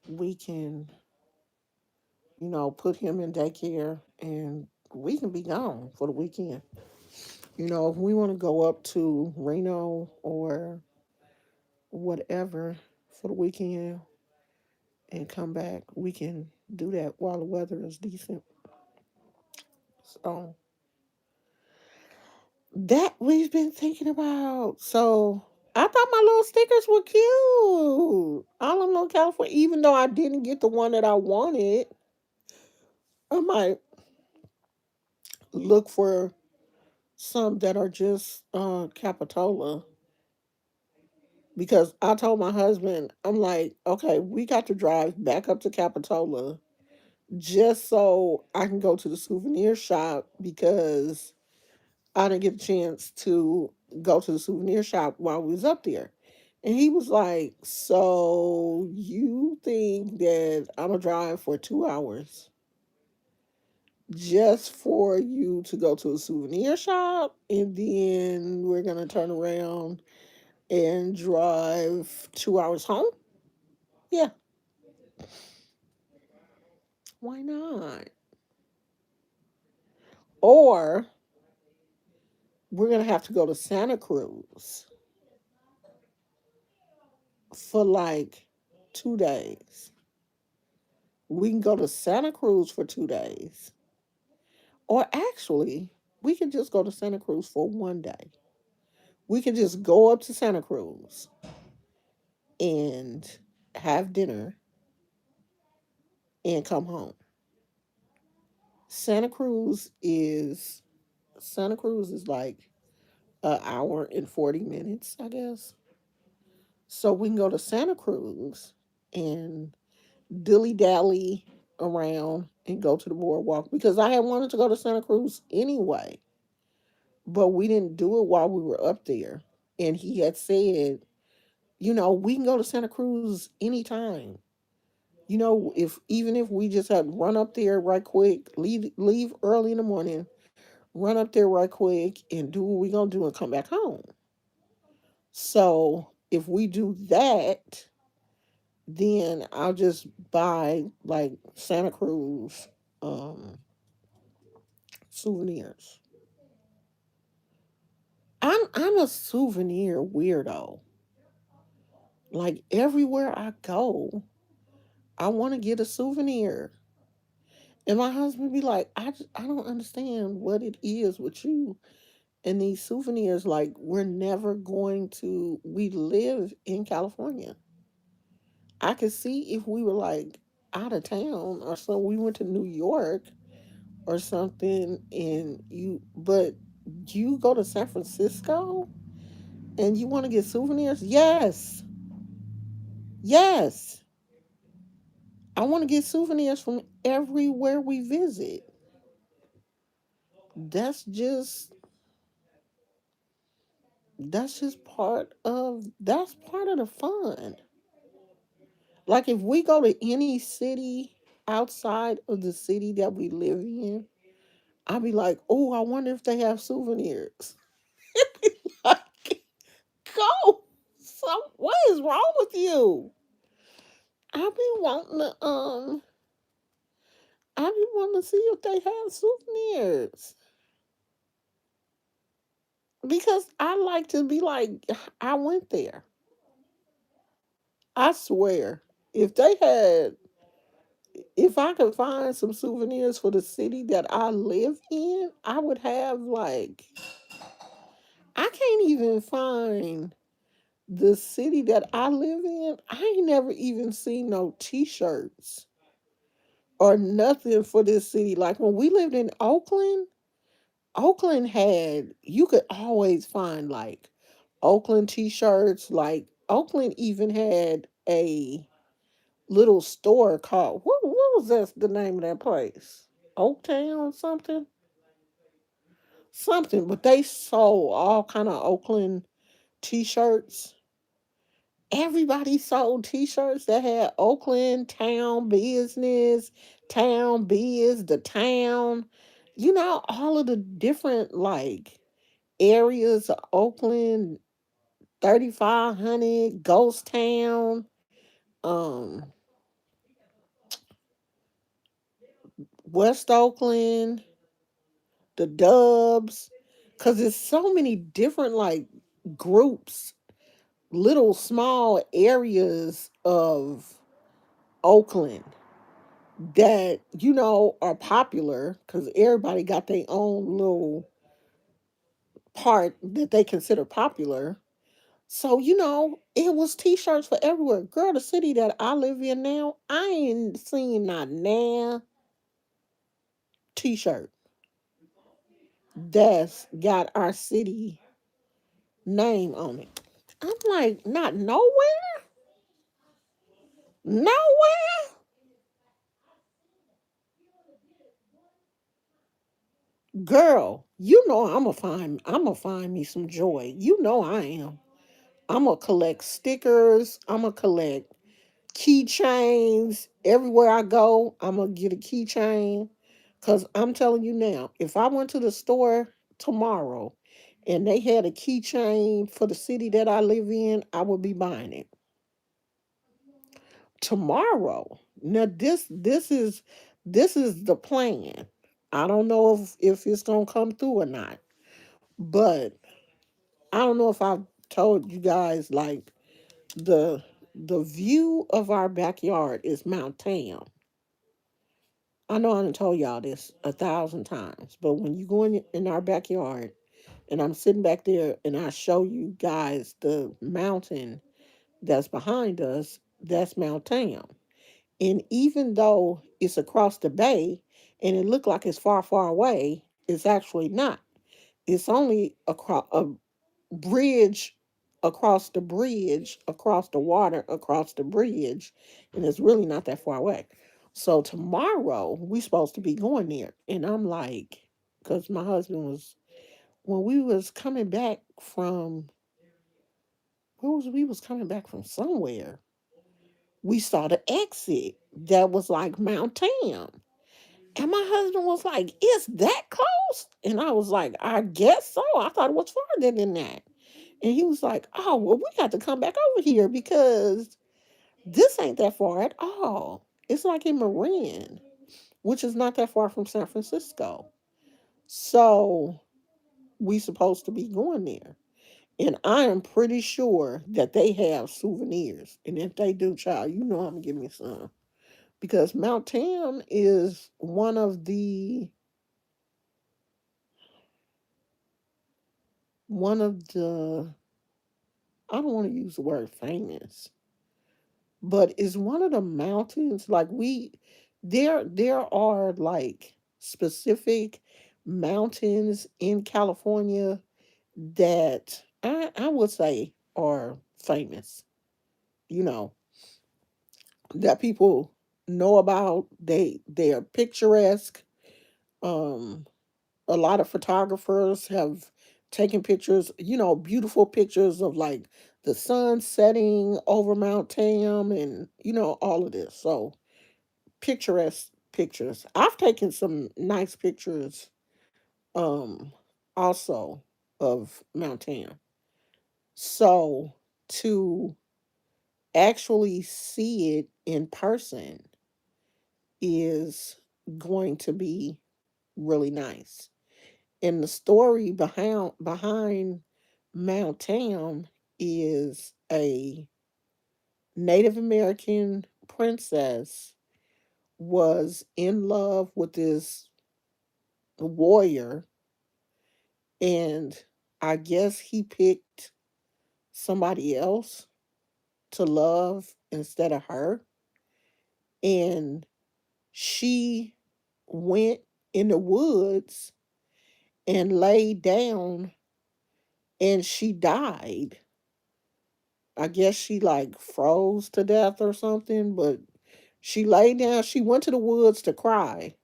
Speaker 1: we can, put him in daycare and we can be gone for the weekend. If we want to go up to Reno or whatever for the weekend and come back, we can do that while the weather is decent. So that we've been thinking about. So I thought my little stickers were cute. All them little California, even though I didn't get the one that I wanted, I might look for some that are just Capitola, because I told my husband, I'm like, okay, we got to drive back up to Capitola just so I can go to the souvenir shop, because I didn't get a chance to go to the souvenir shop while we was up there. And he was like, "So you think that I'm gonna drive for 2 hours just for you to go to a souvenir shop, and then we're gonna turn around and drive 2 hours home?" Yeah, why not? Or we're gonna have to go to Santa Cruz for like 2 days. We can go to Santa Cruz for 2 days. Or actually, we could just go to Santa Cruz for one day. We could just go up to Santa Cruz and have dinner and come home. Santa Cruz is Santa Cruz is like an hour and 40 minutes, I guess. So we can go to Santa Cruz and dilly dally around and go to the boardwalk because I had wanted to go to Santa Cruz anyway, but we didn't do it while we were up there. And he had said, we can go to Santa Cruz anytime. If even if we just had run up there right quick, leave early in the morning, run up there right quick and do what we gonna do and come back home. So if we do that, then I'll just buy like Santa Cruz um souvenirs. I'm a souvenir weirdo. Like everywhere I go, I want to get a souvenir. And my husband be like, I don't understand what it is with you and these souvenirs. Like, we're never going to, we live in California. I could see if we were like out of town or so, we went to New York or something, but you go to San Francisco and you want to get souvenirs? Yes. Yes. I want to get souvenirs from everywhere we visit. That's just that's part of the fun. Like if we go to any city outside of the city that we live in, I'll be like, oh, I wonder if they have souvenirs. Like, go. So what is wrong with you? I be wanting to I be wanting to see if they have souvenirs. Because I like to be like, I went there. I swear. If they had if I could find some souvenirs for the city that I live in, I would have like I can't even find the city that I live in. I ain't never even seen no t-shirts or nothing for this city. Like when we lived in Oakland, Oakland had you could always find like Oakland t-shirts. Like Oakland even had a little store called what was that the name of that place? Oaktown something, but they sold all kind of Oakland t-shirts. Everybody sold t-shirts that had Oakland town business, town biz, the town, all of the different like areas of Oakland, 3500, Ghost Town, um West Oakland, the Dubs, cuz there's so many different like groups, little small areas of Oakland that are popular because everybody got their own little part that they consider popular. So it was t-shirts for everywhere. Girl, the city that I live in now, I ain't seen not now t-shirt that's got our city name on it. I'm like, not nowhere, nowhere. Girl, I'm gonna find me some joy. I am. I'm gonna collect stickers. I'm gonna collect keychains. Everywhere I go, I'm gonna get a keychain. Cause I'm telling you now, if I went to the store tomorrow and they had a keychain for the city that I live in, I would be buying it tomorrow. Now this is the plan. I don't know if it's gonna come through or not, but I don't know if I've told you guys like the the view of our backyard is Mount Tam. I know I done told y'all this 1,000 times, but when you go in our backyard and I'm sitting back there and I show you guys the mountain that's behind us, that's Mount Tam. And even though it's across the bay, and it looked like it's far, far away. It's actually not. It's only across a bridge, across the water, across the bridge, and it's really not that far away. So tomorrow we supposed to be going there, and I'm like, because my husband was when we was coming back from where was we was coming back from somewhere. We saw the exit that was like Mount Tam. And my husband was like, "Is that close?" And I was like, "I guess so. I thought it was farther than that." And he was like, "Oh, well, we got to come back over here because this ain't that far at all. It's like in Marin, which is not that far from San Francisco. So we supposed to be going there." And I am pretty sure that they have souvenirs. And if they do, child, you know I'm gonna give me some. Because Mount Tam is one of the I don't want to use the word famous, but it's one of the mountains like we there are like specific mountains in California that I would say are famous, you know, that people know about. They are picturesque. Um a lot of photographers have taken pictures, beautiful pictures of like the sun setting over Mount Tam and all of this. So picturesque pictures. I've taken some nice pictures um also of Mount Tam. So to actually see it in person is going to be really nice. And the story behind Mount Tam is a Native American princess was in love with this warrior, and I guess he picked somebody else to love instead of her, and she went in the woods and laid down and she died. I guess she like froze to death or something, but she laid down, she went to the woods to cry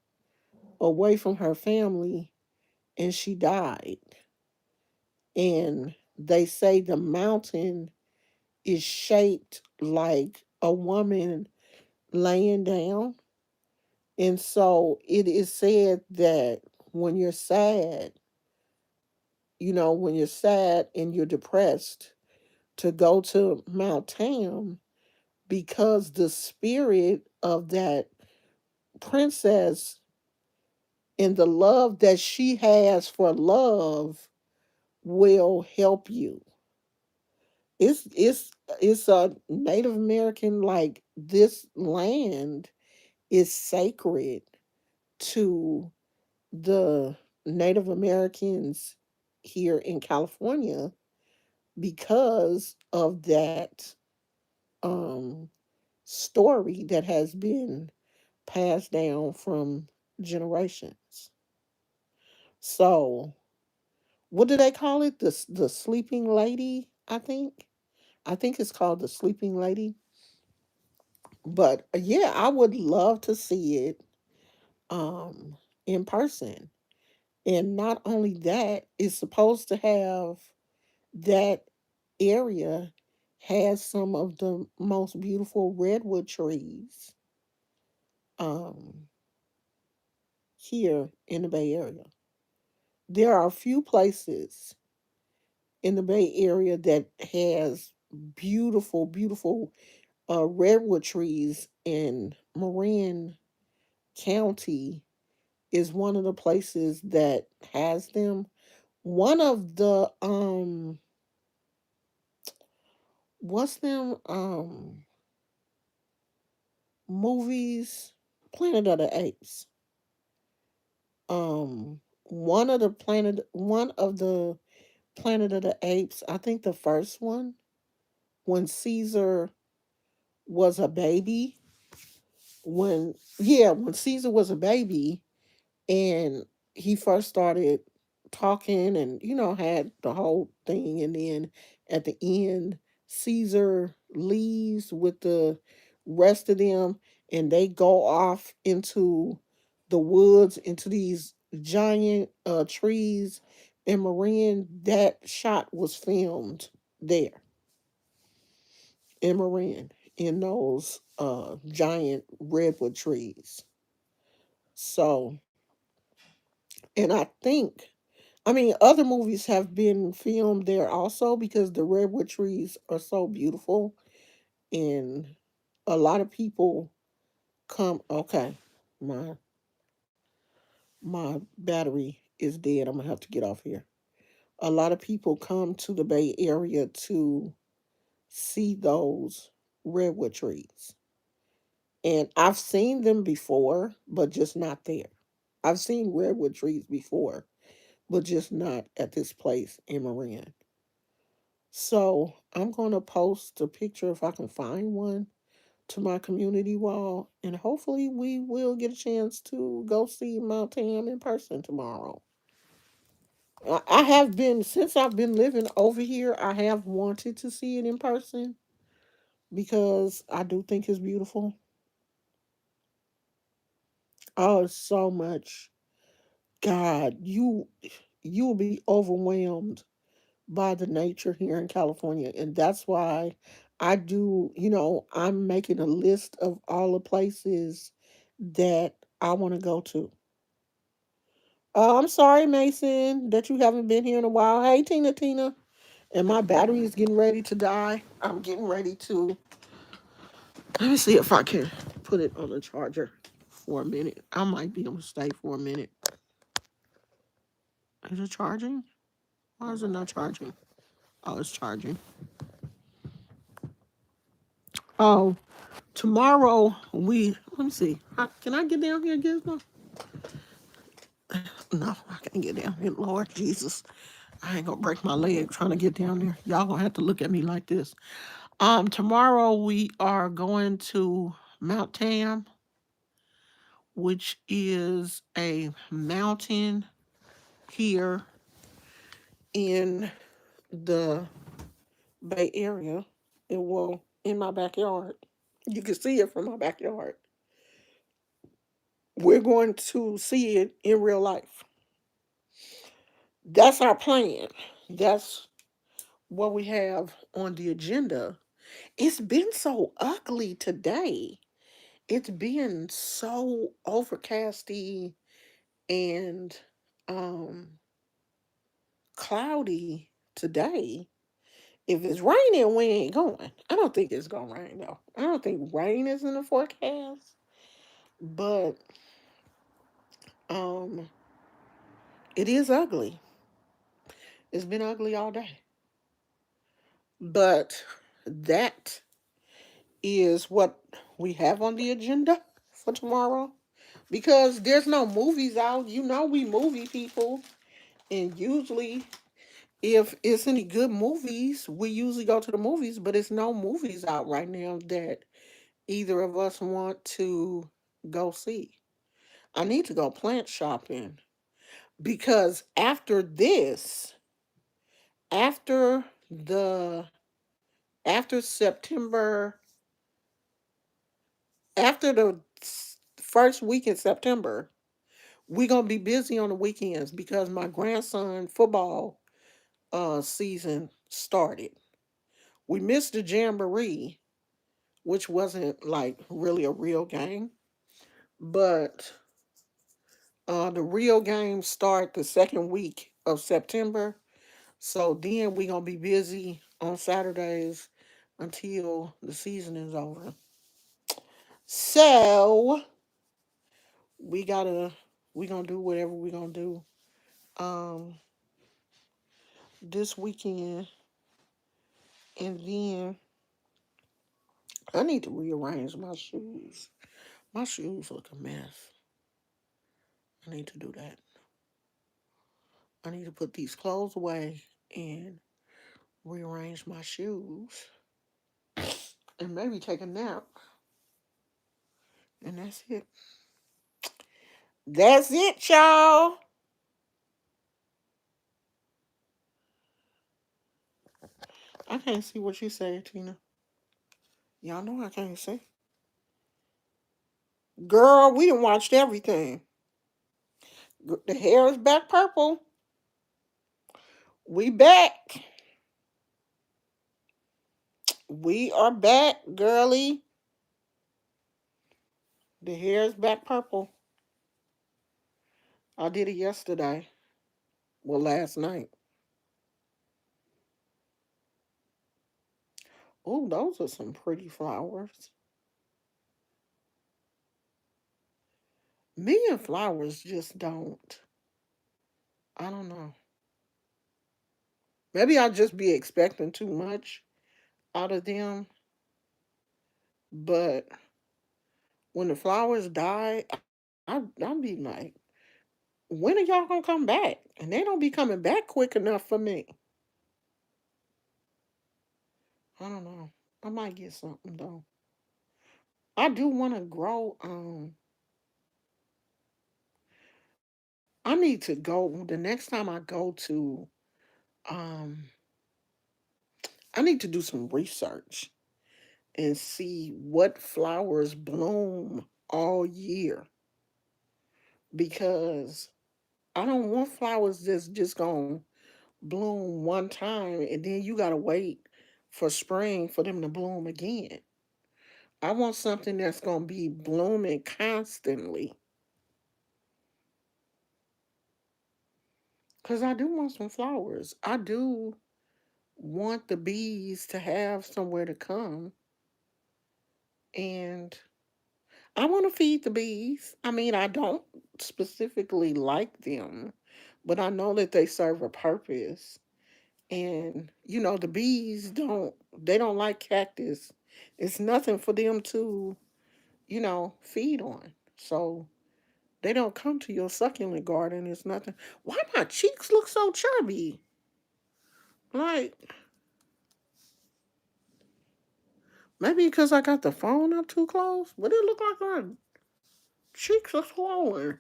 Speaker 1: away from her family and she died. And they say the mountain is shaped like a woman laying down. And so it is said that when you're sad, when you're sad and you're depressed, to go to Mount Tam because the spirit of that princess and the love that she has for love will help you. It's a Native American, like, this land is sacred to the Native Americans here in California because of that um story that has been passed down from generations. So, what do they call it? The sleeping lady, I think. I think it's called the sleeping lady. But yeah, I would love to see it um in person. And not only that, it's supposed to have that area has some of the most beautiful redwood trees um here in the Bay Area. There are a few places in the Bay Area that has beautiful, beautiful redwood trees, and Marin County is one of the places that has them. One of the what's them movies? Planet of the Apes. One of the Planet of the Apes, I think the first one, when Caesar was a baby, when Caesar was a baby, And he first started talking and, had the whole thing. And then at the end, Caesar leaves with the rest of them and they go off into the woods, into these giant trees. And Marin, that shot was filmed there in Marin in those giant redwood trees. So, and I think, I mean, other movies have been filmed there also because the redwood trees are so beautiful, and a lot of people come. Okay, my my battery is dead. I'm gonna have to get off here. A lot of people come to the Bay Area to see those redwood trees, and I've seen them before, but just not there. I've seen redwood trees before, but just not at this place in Marin. So I'm going to post a picture if I can find one to my community wall, and hopefully we will get a chance to go see Mount Tam in person tomorrow. I have been, since I've been living over here, I have wanted to see it in person because I do think it's beautiful. Oh, it's so much. God, you will be overwhelmed by the nature here in California. And that's why I'm making a list of all the places that I want to go to. I'm sorry, Mason, that you haven't been here in a while. Hey, Tina. And my battery is getting ready to die. I'm getting ready to. Let me see if I can put it on the charger for a minute. I might be able to stay for a minute. Is it charging? Why is it not charging? Oh, it's charging. Oh, tomorrow let me see. Can I get down here, Gizmo? No, I can't get down here. Lord Jesus, I ain't gonna break my leg trying to get down there. Y'all gonna have to look at me like this. Tomorrow we are going to Mount Tam, which is a mountain here in the Bay Area. It will in my backyard. You can see it from my backyard. We're going to see it in real life. That's our plan. That's what we have on the agenda. It's been so ugly today. It's been so overcasty and um cloudy today. If it's raining, we ain't going. I don't think it's gonna rain though. I don't think rain is in the forecast. But um it is ugly. It's been ugly all day. But that is what we have on the agenda for tomorrow. Because there's no movies out. We movie people. And usually, if it's any good movies, we usually go to the movies. But it's no movies out right now that either of us want to go see. I need to go plant shopping. Because after the, after September, after the first week in September, we're gonna be busy on the weekends because my grandson football season started. We missed the jamboree, which wasn't like really a real game, but the real games start the second week of September. So then we're gonna be busy on Saturdays until the season is over. So we gotta we gonna do whatever we gonna do um this weekend, and then I need to rearrange my shoes. My shoes look a mess. I need to do that. I need to put these clothes away and rearrange my shoes and maybe take a nap. And that's it. That's it, y'all. I can't see what you say, Tina. Y'all know I can't see. Girl, we done watched everything. The hair is back purple. We back. We are back, girly. The hair is back purple. I did it yesterday. Well, last night. Oh, those are some pretty flowers. Me and flowers just don't. I don't know. Maybe I'll just be expecting too much out of them. But when the flowers die, I'll be like, when are y'all gonna come back? And they don't be coming back quick enough for me. I don't know. I might get something though. I do want to grow. I need to go the next time I go to. Um, I need to do some research and see what flowers bloom all year because I don't want flowers that's just gonna bloom one time and then you gotta wait for spring for them to bloom again. I want something that's gonna be blooming constantly. Cause I do want some flowers. I do want the bees to have somewhere to come and I want to feed the bees. I mean, I don't specifically like them, but I know that they serve a purpose. And the bees don't like cactus. It's nothing for them to, feed on. So they don't come to your succulent garden. It's nothing. Why my cheeks look so chubby? Like maybe because I got the phone up too close, but it look like my cheeks are swollen.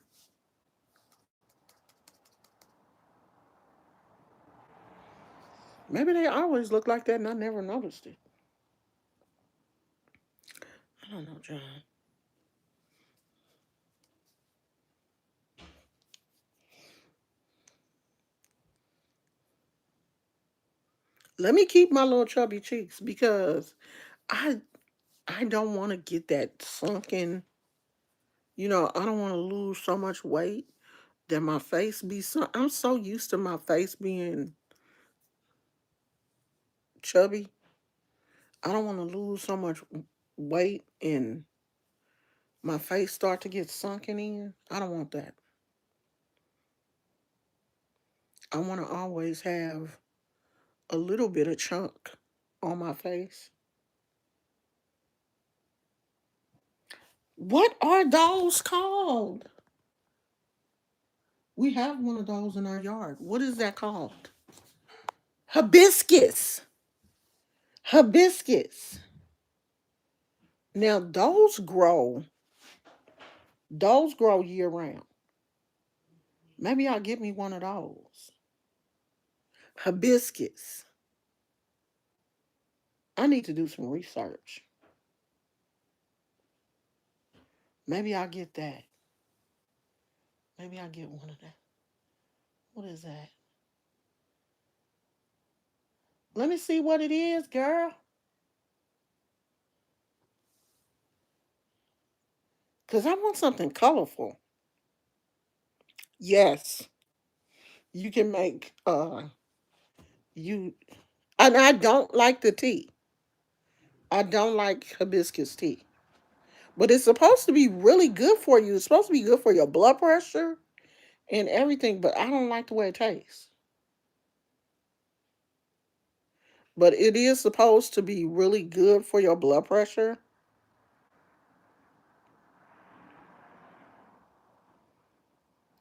Speaker 1: Maybe they always look like that and I never noticed it. I don't know, John. Let me keep my little chubby cheeks because I I don't want to get that sunken. I don't want to lose so much weight that my face be so. I'm so used to my face being chubby. I don't want to lose so much weight and my face start to get sunken in. I don't want that. I want to always have a little bit of chunk on my face. What are those called? We have one of those in our yard. What is that called? Hibiscus. Hibiscus. Now those grow year round. Maybe I'll get me one of those. Hibiscus. I need to do some research. Maybe I'll get that. Maybe I'll get one of that. What is that? Let me see what it is, girl. Cause I want something colorful. Yes, you can make you and I don't like the tea. I don't like hibiscus tea. But it's supposed to be really good for you. It's supposed to be good for your blood pressure and everything, but I don't like the way it tastes. But it is supposed to be really good for your blood pressure.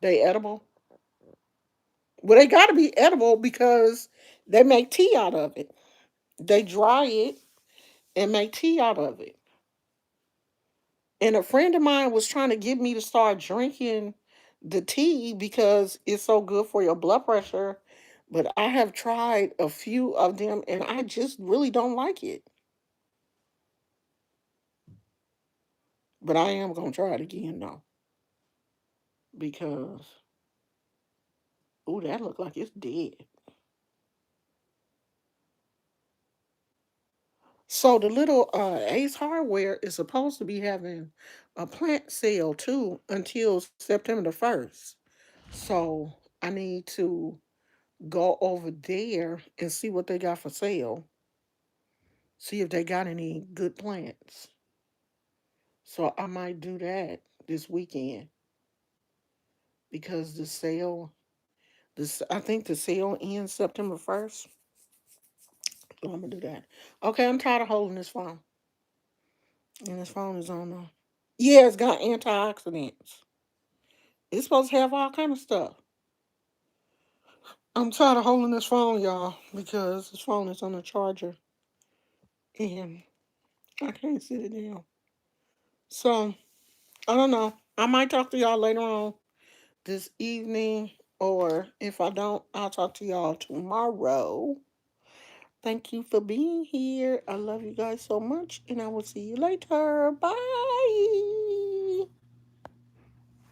Speaker 1: They edible. Well, they got to be edible because they make tea out of it. They dry it and make tea out of it. And a friend of mine was trying to get me to start drinking. the tea because it's so good for your blood pressure. But I have tried a few of them and I just really don't like it. But I am gonna try it again though because ooh, that look like it's dead. So the little Ace Hardware is supposed to be having a plant sale too until September 1st. So I need to go over there and see what they got for sale. See if they got any good plants. So I might do that this weekend because the sale, this I think the sale ends September 1st. So I'm gonna do that. Okay, I'm tired of holding this phone, and this phone is on. Yeah, it's got antioxidants. It's supposed to have all kind of stuff. I'm tired of holding this phone, y'all, because this phone is on a charger, and I can't sit it down. So I don't know. I might talk to y'all later on this evening, or if I don't, I'll talk to y'all tomorrow. Thank you for being here. I love you guys so much, and I will see you later. Bye.